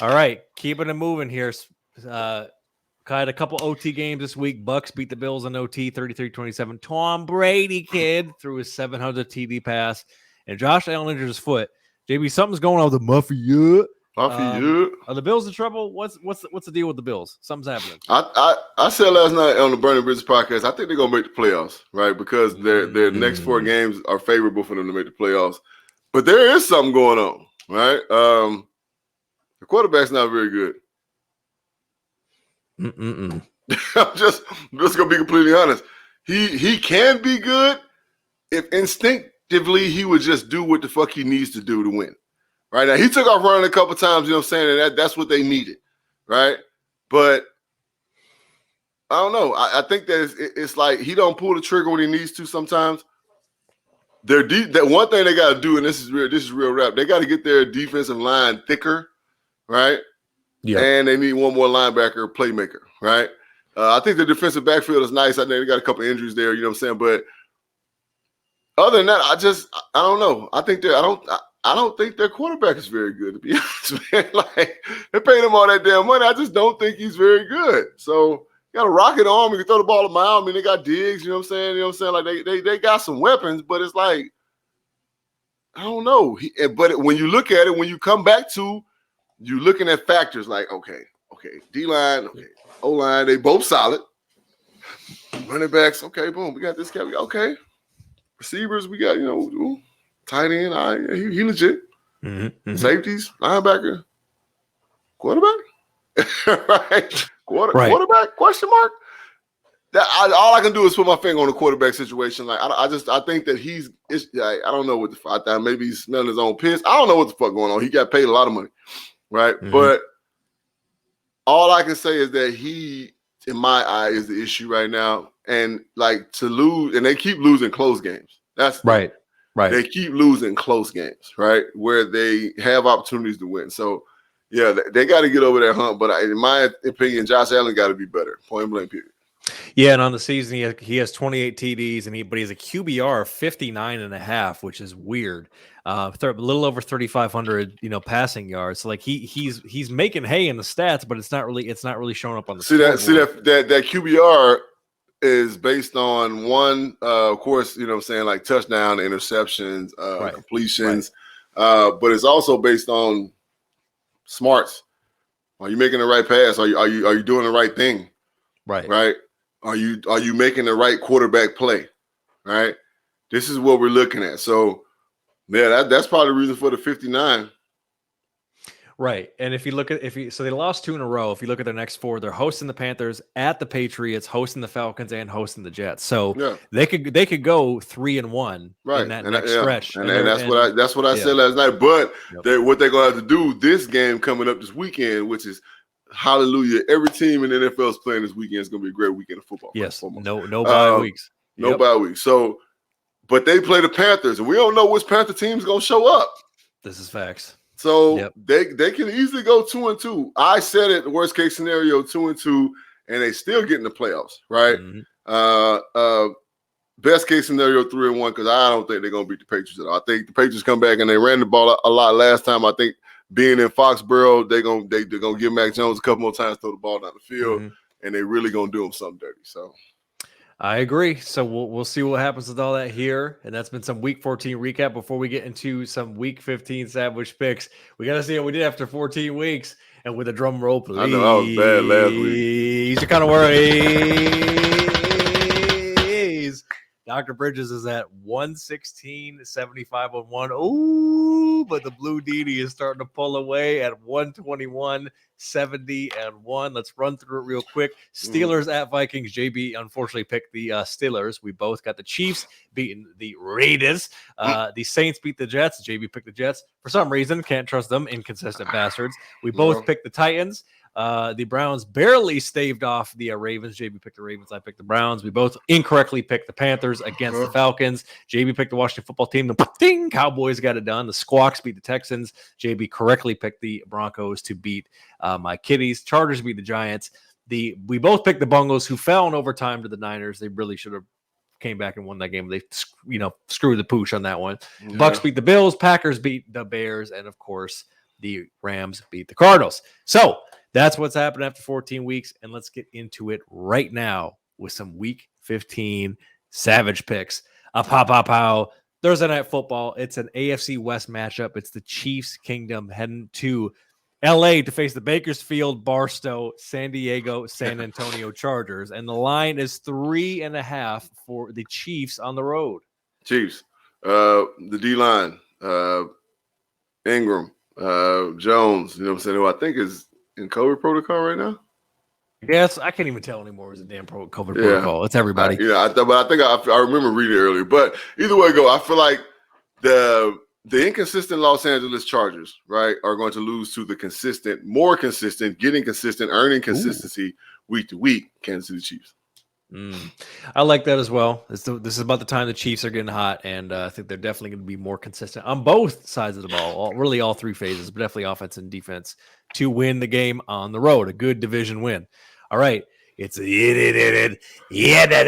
All right, keeping it moving here. Had a couple OT games this week. Bucks beat the Bills in OT 33-27. Tom Brady, kid, threw his 700 TD pass. And Josh Allen injured his foot. JB, something's going on with the Mafia. Are the Bills in trouble? What's the deal with the Bills? Something's happening.
I said last night on the Burning Bridges podcast, I think they're gonna make the playoffs, right? Because their next 4 games are favorable for them to make the playoffs. But there is something going on, right? The quarterback's not very good. I'm just gonna be completely honest. He can be good if instinctively he would just do what the fuck he needs to do to win. Right now, he took off running a couple times, you know what I'm saying? And that's what they needed, right? But I don't know. I think that it's like he don't pull the trigger when he needs to sometimes. That one thing they got to do, and this is real rap, they got to get their defensive line thicker, right? Yeah. And they need one more linebacker playmaker, right? I think the defensive backfield is nice. I think they got a couple injuries there, you know what I'm saying? But other than that, I don't know. I don't think their quarterback is very good, to be honest, man. Like, they paid him all that damn money. I just don't think he's very good. So, you got a rocket arm. You can throw the ball a mile. I mean, they got Diggs, you know what I'm saying? You know what I'm saying? Like, they got some weapons, but it's like, I don't know. But when you look at it, when you come back to, you're looking at factors like, okay, D-line, okay, O-line, they both solid. Running backs, okay, boom, we got this guy. Okay. Receivers, we got, tight end, he legit. Mm-hmm. Safeties, linebacker, quarterback, right? Quarterback? Question mark. all I can do is put my finger on the quarterback situation. Like I think that I don't know what the fuck. Maybe he's smelling his own piss. I don't know what the fuck going on. He got paid a lot of money, right? Mm-hmm. But all I can say is that he, in my eye, is the issue right now. And like to lose, and they keep losing close games. That's
right.
They keep losing close games, right? Where they have opportunities to win. So, yeah, they got to get over that hump. But in my opinion, Josh Allen got to be better. Point blank, period.
Yeah, and on the season, he has 28 TDs, but he has a QBR of 59.5, which is weird. A little over 3,500, passing yards. So like he's making hay in the stats, but it's not really showing up on the scoreboard.
That QBR is based on one, of course, like touchdown, interceptions, completions, but it's also based on smarts. Are you making the right pass? Are you doing the right thing? Right. Are you making the right quarterback play? Right. This is what we're looking at. So, yeah, that's probably the reason for the 59.
Right. And if you look at so they lost 2 in a row. If you look at their next 4, they're hosting the Panthers, at the Patriots, hosting the Falcons, and hosting the Jets. So they could go 3-1 in that next stretch.
And that's what I said last night. But what they're gonna have to do this game coming up this weekend, which is hallelujah. Every team in the NFL is playing this weekend. It's gonna be a great weekend of football.
Yes. No bye weeks.
No bye weeks. So, but they play the Panthers, and we don't know which Panther team's gonna show up.
This is facts.
So they can easily go 2-2. I said it, the worst case scenario, 2-2, and they still get in the playoffs, right? Mm-hmm. Best case scenario, 3-1, because I don't think they're gonna beat the Patriots at all. I think the Patriots come back and they ran the ball a lot last time. I think being in Foxborough, they're gonna give Mac Jones a couple more times, throw the ball down the field, and they really gonna do him something dirty. So
I agree. So we'll see what happens with all that here. And that's been some week 14 recap. Before we get into some week 15 Savage picks, we got to see what we did after 14 weeks. And with a drum roll, please.
I know I was bad last week.
You kind of worried. Dr. Bridges is at 116.75 on one. Ooh, but the Blue Didi is starting to pull away at 121.70 Let's run through it real quick. Steelers at Vikings. JB unfortunately picked the Steelers. We both got the Chiefs beating the Raiders. The Saints beat the Jets. JB picked the Jets. For some reason, can't trust them. Inconsistent bastards. We both picked the Titans. The Browns barely staved off the Ravens. JB picked the Ravens. I picked the Browns. We both incorrectly picked the Panthers against the Falcons. JB picked the Washington football team. The Cowboys got it done. The Squawks beat the Texans. JB correctly picked the Broncos to beat my Kitties. Chargers beat the Giants. We both picked the Bungles, who fell in overtime to the Niners. They really should have came back and won that game. They screwed the pooch on that one. Yeah. Bucks beat the Bills. Packers beat the Bears. And, of course, the Rams beat the Cardinals. So that's what's happened after 14 weeks, and let's get into it right now with some Week 15 Savage picks. Pow. Thursday Night Football. It's an AFC West matchup. It's the Chiefs Kingdom heading to L.A. to face the Bakersfield, Barstow, San Diego, San Antonio Chargers, and the line is 3.5 for the Chiefs on the road.
Chiefs. The D-line. Ingram. Jones. You know what I'm saying? Who I think is in COVID protocol right now?
Yes, I can't even tell anymore. It's a damn COVID protocol. It's everybody.
I think I remember reading it earlier. But either way go, I feel like the inconsistent Los Angeles Chargers, right, are going to lose to the consistent, more consistent, getting consistent, earning consistency week to week Kansas City Chiefs.
I like that as well. This is about the time the Chiefs are getting hot, and I think they're definitely going to be more consistent on both sides of the ball, really all three phases, but definitely offense and defense to win the game on the road, a good division win. All right, it's Raiders. He's yawning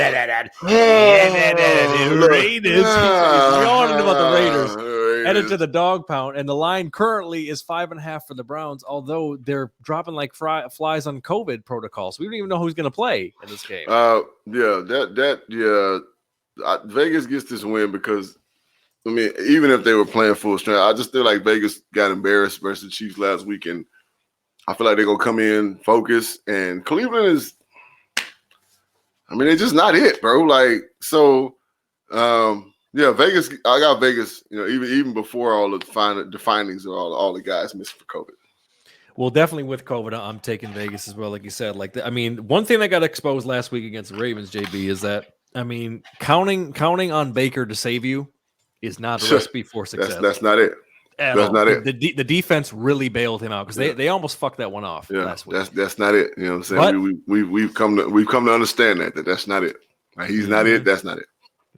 about the Raiders. Headed to the dog pound, and the line currently is 5.5 for the Browns, although they're dropping like flies on COVID protocols. We don't even know who's going to play in this game.
Vegas gets this win because, I mean, even if they were playing full strength, I just feel like Vegas got embarrassed versus the Chiefs last week, and I feel like they're going to come in, focus, and Cleveland is, I mean, they're just not it, bro. Like, so, Vegas. I got Vegas. Even before all the findings of all the guys missing for COVID.
Well, definitely with COVID, I'm taking Vegas as well. Like you said, I mean, one thing that got exposed last week against the Ravens, JB, is that I mean, counting on Baker to save you is not a recipe for success.
That's not it.
That's not it. The defense really bailed him out because they almost fucked that one off last week.
That's not it. You know what I'm saying? We've come to understand that's not it. Like, he's not it. That's not it.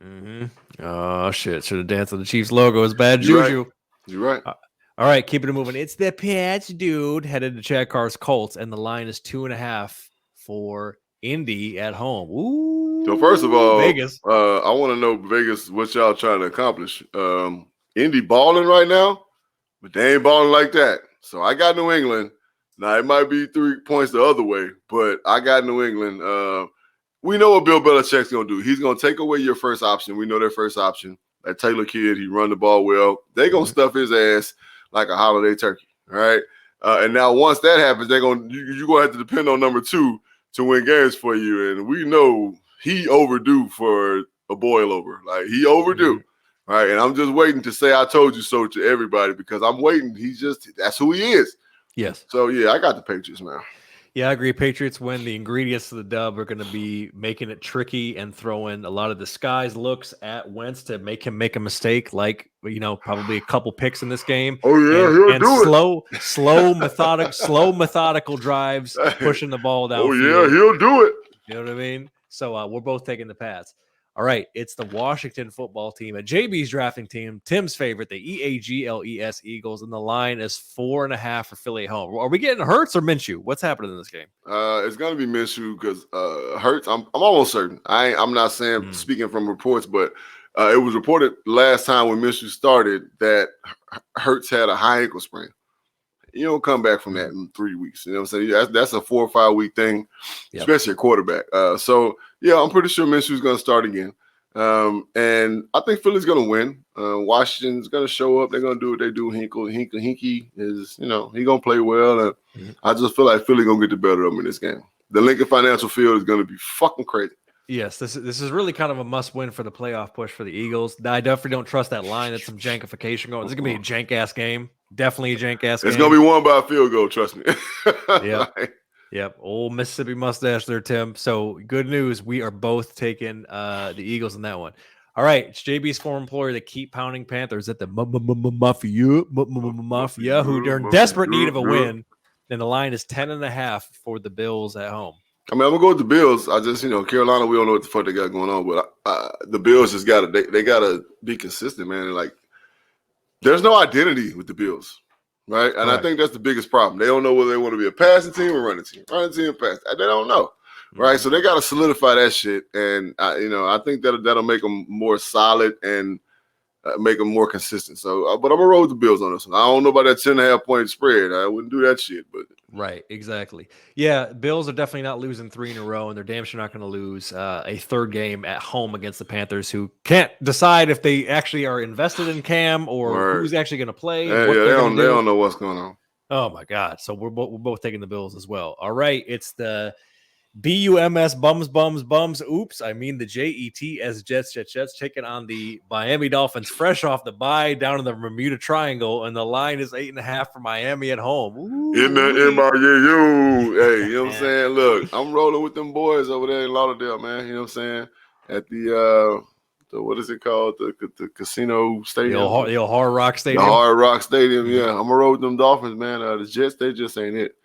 Mm-hmm. Oh shit! Should have danced on the Chiefs logo. It's bad juju.
Right. You're right.
All right, keeping it moving. It's the Pats, dude. Headed to Chad Carr's Colts, and the line is 2.5 for Indy at home. Ooh.
So first of all,
Vegas.
I want to know, Vegas, what y'all trying to accomplish. Indy balling right now, but they ain't balling like that. So I got New England. Now it might be 3 points the other way, but I got New England. We know what Bill Belichick's gonna do. He's gonna take away your first option. We know their first option. That Taylor kid, he run the ball well. They gonna stuff his ass like a holiday turkey. All right. And now once that happens, you're gonna have to depend on number 2 to win games for you. And we know he overdue for a boil over. Like, he overdue. Right. And I'm just waiting to say I told you so to everybody because I'm waiting. That's who he is.
Yes.
So yeah, I got the Patriots now.
Yeah, I agree. Patriots win. The ingredients to the dub are going to be making it tricky and throwing a lot of disguised looks at Wentz to make him make a mistake, like, probably a couple picks in this game.
Oh yeah,
and slow methodical drives, pushing the ball down.
Oh yeah, he'll do it.
You know what I mean? So we're both taking the Pats. All right, it's the Washington football team, a JB's drafting team, Tim's favorite, the Eagles, Eagles, and the line is 4.5 for Philly at home. Are we getting Hurts or Minshew? What's happening in this game?
It's gonna be Minshew because Hurts. I'm almost certain. I'm not saying speaking from reports, but it was reported last time when Minshew started that Hurts had a high ankle sprain. You don't come back from that in 3 weeks. You know what I'm saying? That's a 4 or 5 week thing, especially a quarterback. So, yeah, I'm pretty sure Minshew's going to start again. And I think Philly's going to win. Washington's going to show up. They're going to do what they do. Hinky is, he's going to play well. And I just feel like Philly going to get the better of them in this game. The Lincoln Financial Field is going to be fucking crazy.
Yes, this is really kind of a must-win for the playoff push for the Eagles. I definitely don't trust that line. That's some jankification going. This is going to be a jank-ass game. Definitely a jank-ass game.
It's going to be won by a field goal, trust me.
Yep. Old Mississippi mustache there, Tim. So good news. We are both taking the Eagles in that one. All right. It's JB's former employer that keep pounding Panthers at the Mafia, who are in desperate need of a win. And the line is 10.5 for the Bills at home.
I mean, I'm going to go with the Bills. I just, Carolina, we don't know what the fuck they got going on. But the Bills just got to – they got to be consistent, man. And, there's no identity with the Bills, right? And I think that's the biggest problem. They don't know whether they want to be a passing team or running team. Running team, pass. They don't know, right? So they got to solidify that shit. And, I think that'll make them more solid and make them more consistent. So, but I'm going to roll with the Bills on this one. I don't know about that 10.5 point spread. I wouldn't do that shit, but.
Right, exactly. Yeah, Bills are definitely not losing 3 in a row, and they're damn sure not going to lose a third game at home against the Panthers, who can't decide if they actually are invested in Cam or who's actually going to play.
They don't know what's going on.
Oh, my God. So we're both taking the Bills as well. All right, it's the BUMS bums. Oops, I mean the JETS Jets taking on the Miami Dolphins fresh off the bye down in the Bermuda Triangle, and the line is 8.5 for Miami at home. Ooh.
In MIU. Hey, you know what I'm saying? Look, I'm rolling with them boys over there in Lauderdale, man. You know what I'm saying? At the what is it called? The casino stadium.
The Hard Rock Stadium.
The Hard Rock Stadium, yeah. I'm gonna roll with them Dolphins, man. The Jets, they just ain't it.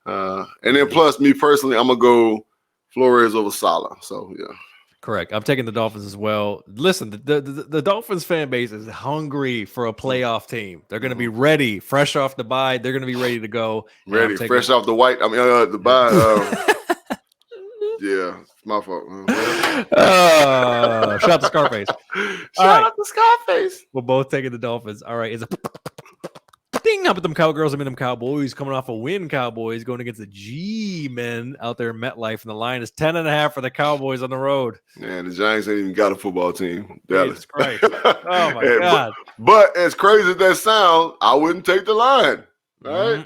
And then plus me personally, I'm gonna go Flores over Salah. So yeah.
Correct. I'm taking the Dolphins as well. Listen, the Dolphins fan base is hungry for a playoff team. They're going to be ready, fresh off the bye. They're going to be ready to go.
Ready, fresh off the white. The bye. Yeah, it's my fault.
Shout out to Scarface.
Shout out to Scarface.
We're both taking the Dolphins. All right. It's a ding up with them Cowgirls. I mean, them Cowboys coming off a win. Cowboys going against the G-men out there in MetLife, and the line is 10.5 for the Cowboys on the road.
Man, the Giants ain't even got a football team.
Jesus Christ. Oh, my God.
But as crazy as that sounds, I wouldn't take the line. Right?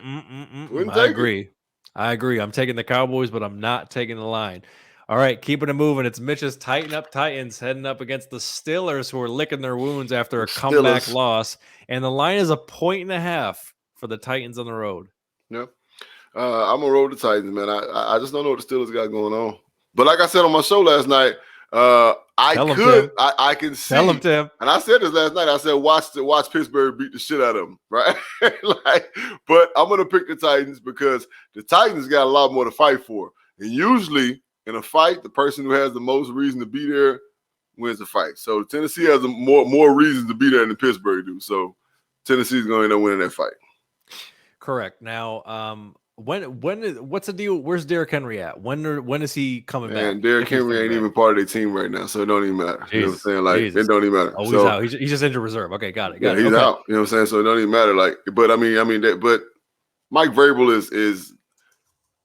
I agree. I'm taking the Cowboys, but I'm not taking the line. All right, keeping it moving. It's Mitch's Tighten Up Titans heading up against the Steelers, who are licking their wounds after a comeback loss. And the line is 1.5 for the Titans on the road.
Yep. I'm gonna roll the Titans, man. I just don't know what the Steelers got going on. But like I said on my show last night, I can see.
Tell him, Tim.
And I said this last night. I said watch Pittsburgh beat the shit out of them, right? But I'm gonna pick the Titans because the Titans got a lot more to fight for. And usually in a fight, the person who has the most reason to be there wins the fight. So Tennessee has more reasons to be there than Pittsburgh do. So Tennessee's going to end up winning that fight.
Correct. Now, what's the deal? Where's Derrick Henry at? When is he coming back?
And Derrick Henry ain't even part of their team right now, so it don't even matter. You know what I'm saying? Like, it don't even matter.
Oh, he's out. He's just injured reserve. Okay, got it.
He's out. You know what I'm saying? So it don't even matter. Like, but but Mike Vrabel is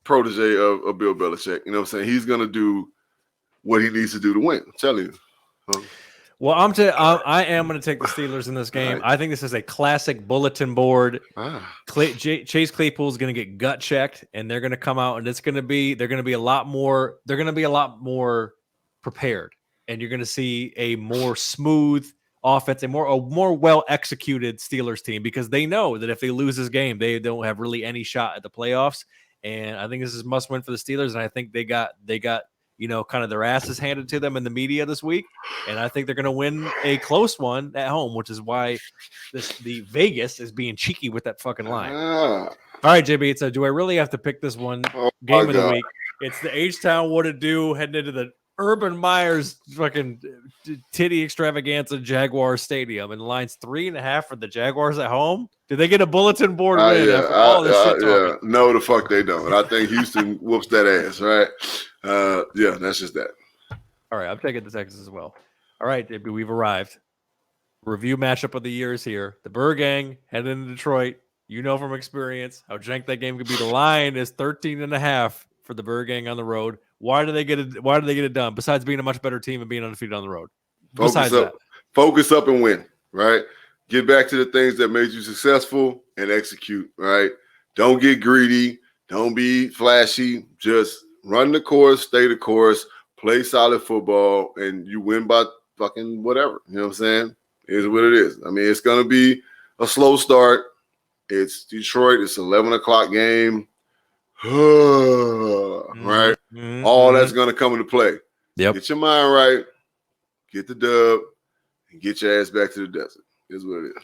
protege of Bill Belichick. You know what I'm saying? He's gonna do what he needs to do to win. I'm telling you.
Well, I am going to take the Steelers in this game. Right. I think this is a classic bulletin board. Chase Claypool is going to get gut checked, and they're going to come out, and they're going to be a lot more prepared, and you're going to see a more smooth offense, a more well executed Steelers team, because they know that if they lose this game, they don't have really any shot at the playoffs. And I think this is must win for the Steelers, and I think they got kind of their asses handed to them in the media this week. And I think they're going to win a close one at home, which is why the Vegas is being cheeky with that fucking line. All right, JB, so do I really have to pick this one game of the week? It's the H-Town What It Do heading into the Urban Meyer's fucking titty extravaganza Jaguar Stadium, and the line's 3.5 for the Jaguars at home. Did they get a bulletin board win after all this shit talking?
No, the fuck they don't. And I think Houston whoops that ass, right? That's just that.
All right, I'm taking the Texans as well. All right, JB, we've arrived. Review matchup of the year is here. The Birdgang heading into Detroit. You know from experience how jank that game could be. The line is 13.5 for the Birdgang on the road. Why do they get it done? Besides being a much better team and being undefeated on the road.
Focus up and win, right? Get back to the things that made you successful and execute, right? Don't get greedy. Don't be flashy. Just run the course, stay the course, play solid football, and you win by fucking whatever. You know what I'm saying? It is what it is. I mean, it's going to be a slow start. It's Detroit. It's an 11 o'clock game. Right? Mm-hmm. All that's going to come into play.
Yep.
Get your mind right. Get the dub. And get your ass back to the desert. Is what it is.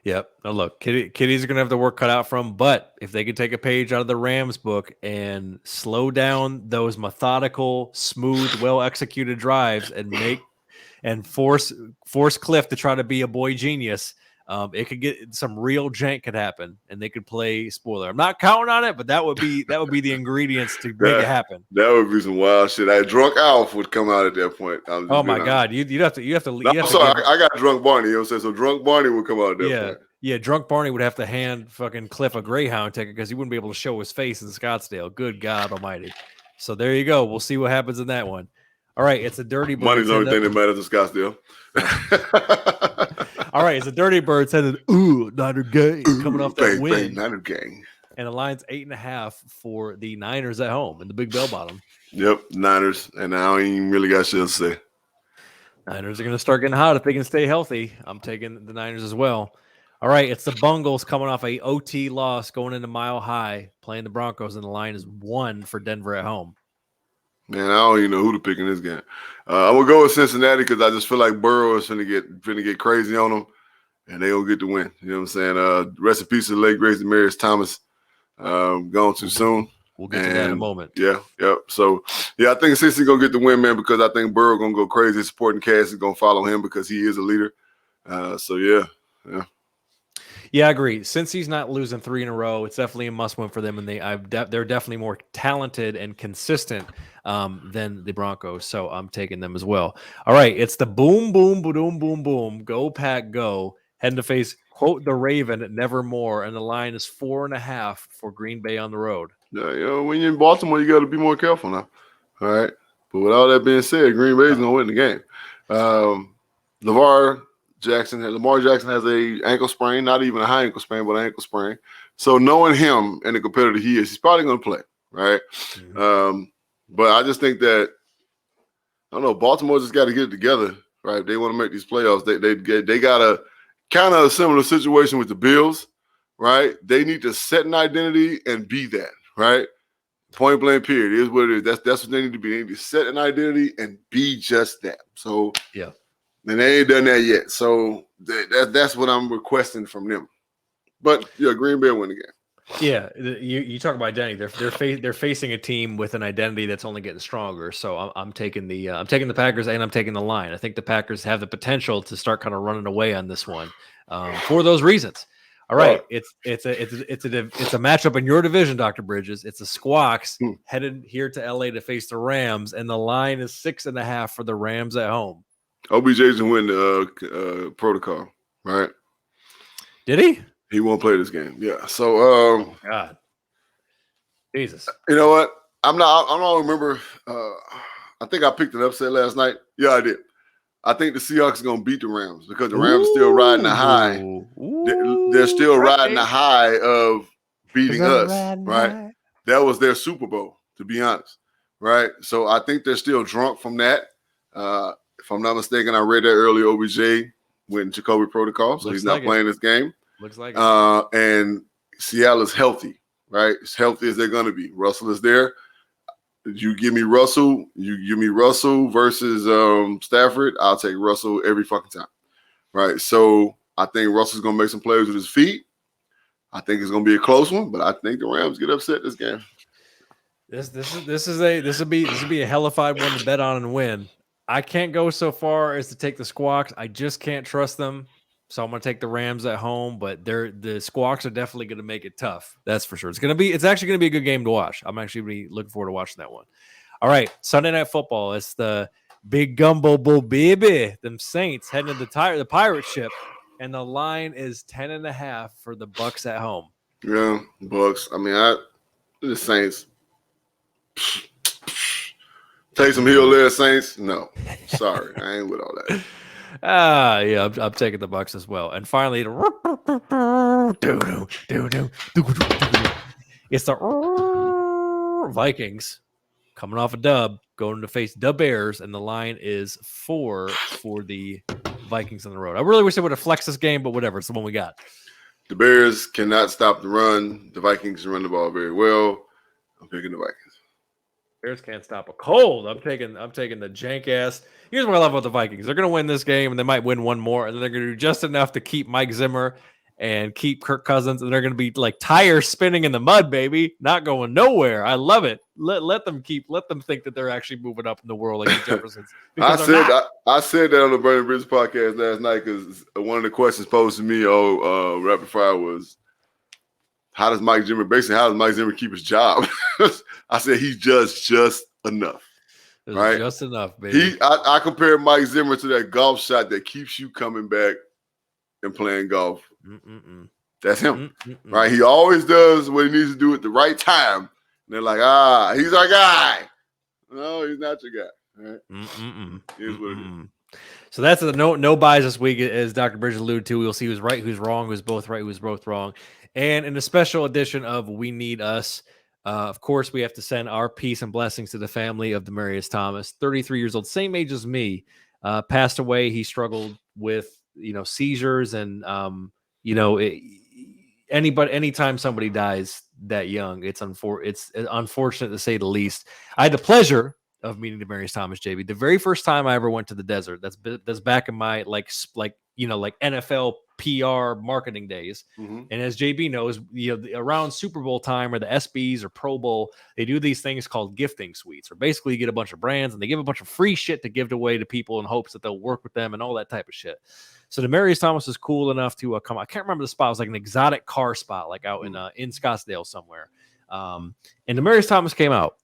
Yep. Now look, Kitties are going to have the work cut out for them, but if they could take a page out of the Rams book and slow down those methodical, smooth, well-executed drives and force Cliff to try to be a boy genius, it could get some real jank could happen, and they could play spoiler. I'm not counting on it, but that would be the ingredients to make it happen.
That would be some wild shit. Drunk Alf would come out at that point.
Oh my God, you'd have to.
I got Drunk Barney. You know what I'm saying? So Drunk Barney would come out at that point.
Yeah, Drunk Barney would have to hand fucking Cliff a Greyhound ticket because he wouldn't be able to show his face in Scottsdale. Good God Almighty! So there you go. We'll see what happens in that one. All right, it's a Dirty Birds.
Money's the only thing that matters in Scottsdale.
All right, it's a Dirty Birds headed. Niner gang coming off that win.
Niner gang.
And the line's 8.5 for the Niners at home in the Big Bell Bottom.
Yep, Niners, and I don't even really got shit to say.
Niners are going to start getting hot if they can stay healthy. I'm taking the Niners as well. All right, it's the Bungles coming off a OT loss going into Mile High, playing the Broncos, and the line is 1 for Denver at home.
Man, I don't even know who to pick in this game. I'm gonna go with Cincinnati because I just feel like Burrow is finna get crazy on them, and they gonna get the win. You know what I'm saying? Rest in peace to the late great Demarius Thomas. Gone too soon.
We'll get to that in a moment.
Yeah. So I think Cincy gonna get the win, man, because I think Burrow gonna go crazy. Supporting cast is gonna follow him because he is a leader.
Yeah, I agree. Since he's not losing 3 in a row, it's definitely a must-win for them, and they're definitely more talented and consistent than the Broncos. So I'm taking them as well. All right, it's the boom, boom, boom, boom, boom. Go Pack, go. Heading to face quote the Raven nevermore, and the line is 4.5 for Green Bay on the road.
Yeah, when you're in Baltimore, you got to be more careful now. All right, but with all that being said, Green Bay's gonna win the game. Lamar Jackson has a ankle sprain, not even a high ankle sprain, but an ankle sprain. So knowing him and the competitor he is, he's probably going to play, right? Mm-hmm. But I just think that, I don't know, Baltimore just got to get it together, right? They want to make these playoffs. They got a kind of a similar situation with the Bills, right? They need to set an identity and be that, right? Point blank period. It is what it is. That's what they need to be. They need to set an identity and be just that. So
yeah.
And they ain't done that yet. So that's what I'm requesting from them. But yeah, Green Bay win the game.
Yeah, you talk about identity. They're facing a team with an identity that's only getting stronger. So I'm taking the Packers and I'm taking the line. I think the Packers have the potential to start kind of running away on this one for those reasons. All right, it's a matchup in your division, Dr. Bridges. It's the Squawks headed here to LA to face the Rams, and the line is 6.5 for the Rams at home.
OBJ's gonna win the protocol, right?
Did he?
He won't play this game. Yeah. So
God. Jesus.
You know what? I don't remember. I think I picked an upset last night. Yeah, I did. I think the Seahawks are gonna beat the Rams because the Rams are still riding the high. They're still riding the high of beating us, right? That was their Super Bowl, to be honest. Right. So I think they're still drunk from that. If I'm not mistaken, I read that earlier. OBJ went into COVID protocol, so he's not playing this game.
Looks like it.
And Seattle is healthy, right? As healthy as they're going to be. Russell is there. You give me Russell. You give me Russell versus Stafford. I'll take Russell every fucking time, right? So I think Russell's going to make some plays with his feet. I think it's going to be a close one, but I think the Rams get upset this game.
This would be a hellified one to bet on and win. I can't go so far as to take the Squawks. I just can't trust them. So I'm going to take the Rams at home, but the Squawks are definitely going to make it tough. That's for sure. It's actually going to be a good game to watch. I'm actually really looking forward to watching that one. All right, Sunday Night Football. It's the big gumbo bull baby. Them Saints heading to the pirate ship, and the line is 10.5 for the Bucks at home.
Yeah, Bucks. I mean, the Saints. Take some heel there, Saints. No, sorry, I ain't with all that.
Yeah, I'm taking the Bucks as well. And finally, it's the Vikings coming off a dub, going to face the Bears, and the line is 4 for the Vikings on the road. I really wish they would have flexed this game, but whatever. It's the one we got.
The Bears cannot stop the run. The Vikings run the ball very well. I'm picking the Vikings.
Bears can't stop a cold. I'm taking the jank ass. Here's what I love about the Vikings. They're going to win this game, and they might win one more, and then they're going to do just enough to keep Mike Zimmer and keep Kirk Cousins, and they're going to be like tires spinning in the mud, baby, not going nowhere. I love it. Let them think that they're actually moving up in the world like the Jeffersons.
I said that on the Burning Bridge podcast last night because one of the questions posed to me rapid fire was, how does Mike Zimmer keep his job? I said he does just enough. Right?
Just enough, baby.
I compare Mike Zimmer to that golf shot that keeps you coming back and playing golf. That's him. Right? He always does what he needs to do at the right time. And they're like, he's our guy. No, he's not your guy. Right? Here's what it is.
So that's the no buys this week, as Dr. Bridges alluded to. We'll see who's right, who's wrong, who's both right, who's both wrong. And in a special edition of We Need Us, of course, we have to send our peace and blessings to the family of Demaryius Thomas, 33 years old, same age as me, passed away. He struggled with, seizures and, anytime somebody dies that young, it's unfortunate to say the least. I had the pleasure of meeting Demaryius Thomas, JB. The very first time I ever went to the desert, that's back in my like NFL PR marketing days. And as JB knows, around Super Bowl time or the SBs or Pro Bowl, they do these things called gifting suites, or basically you get a bunch of brands and they give a bunch of free shit to give away to people in hopes that they'll work with them and all that type of shit. So Demaryius Thomas was cool enough to come. I can't remember the spot. It was like an exotic car spot, like out in Scottsdale somewhere. And Demaryius Thomas came out.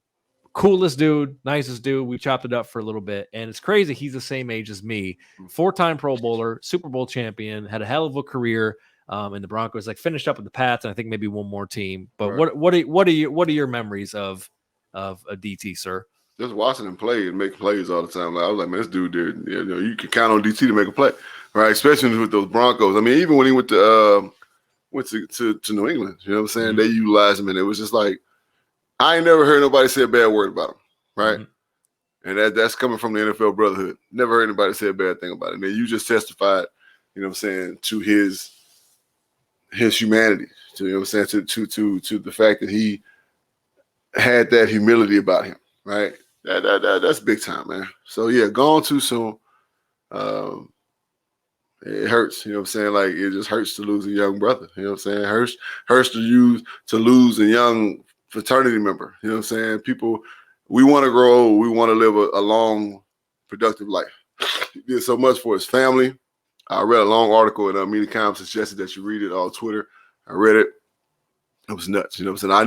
Coolest dude, nicest dude. We chopped it up for a little bit. And it's crazy. He's the same age as me. 4-time Pro Bowler, Super Bowl champion, had a hell of a career in the Broncos. Like finished up with the Pats, and I think maybe one more team. But right. What are your memories of a DT, sir?
Just watching him play and make plays all the time. I was like, man, this dude, you can count on DT to make a play, right? Especially with those Broncos. I mean, even when he went to New England, you know what I'm saying? They utilized him, and it was just like, I ain't never heard nobody say a bad word about him, right? And that's coming from the NFL brotherhood. Never heard anybody say a bad thing about him. And you just testified, you know what I'm saying, to his humanity, to, you know what I'm saying, to the fact that he had that humility about him, right? That's big time, man. So yeah, gone too soon. It hurts, you know what I'm saying? Like, it just hurts to lose a young brother, you know what I'm saying? Hurts to lose a young fraternity member, you know what I'm saying? People, we want to grow old. We want to live a long, productive life. He did so much for his family. I read a long article and Media Com suggested that you read it on Twitter. I read it. It was nuts, you know what I'm saying? I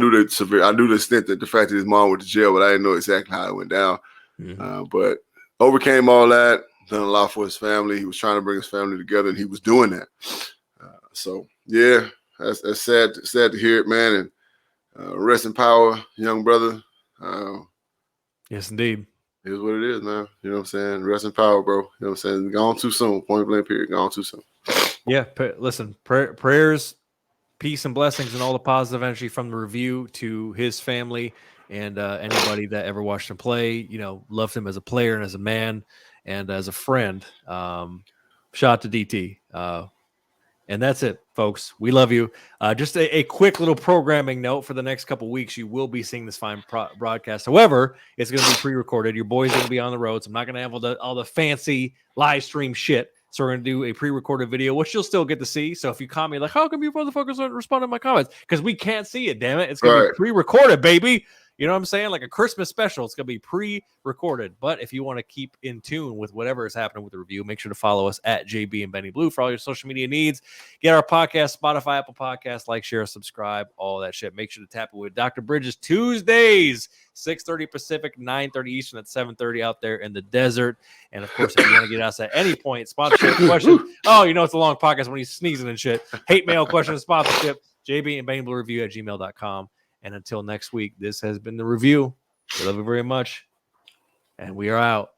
knew the extent that the fact that his mom went to jail, but I didn't know exactly how it went down. Mm-hmm. But overcame all that. Done a lot for his family. He was trying to bring his family together, and he was doing that. So yeah, that's sad to hear it, man. And rest in power, young brother.
Yes, indeed.
It is what it is, man. You know what I'm saying? Rest in power, bro. You know what I'm saying? Gone too soon. Point blank period. Gone too soon.
Yeah. Listen, prayers, peace, and blessings, and all the positive energy from the review to his family and anybody that ever watched him play. You know, loved him as a player and as a man. And as a friend, shout out to DT. And that's it, folks. We love you. Just a quick little programming note for the next couple of weeks. You will be seeing this fine broadcast. However, it's going to be pre-recorded. Your boy's going to be on the road, so I'm not going to have all the fancy live stream shit. So we're going to do a pre-recorded video, which you'll still get to see. So if you comment like, how come you motherfuckers don't respond to my comments? Because we can't see it, damn it. It's going to be pre-recorded, baby. You know what I'm saying? Like a Christmas special. It's going to be pre-recorded. But if you want to keep in tune with whatever is happening with the review, make sure to follow us at JB and Benny Blue for all your social media needs. Get our podcast, Spotify, Apple Podcasts, like, share, subscribe, all that shit. Make sure to tap it with Dr. Bridges Tuesdays, 6:30 Pacific, 9:30 Eastern at 7:30 out there in the desert. And, of course, if you want to get us at any point, sponsorship question. Oh, you know it's a long podcast when he's sneezing and shit. Hate mail, question, sponsorship, JB and Benny Blue Review at gmail.com. And until next week, this has been the review. We love you very much. And we are out.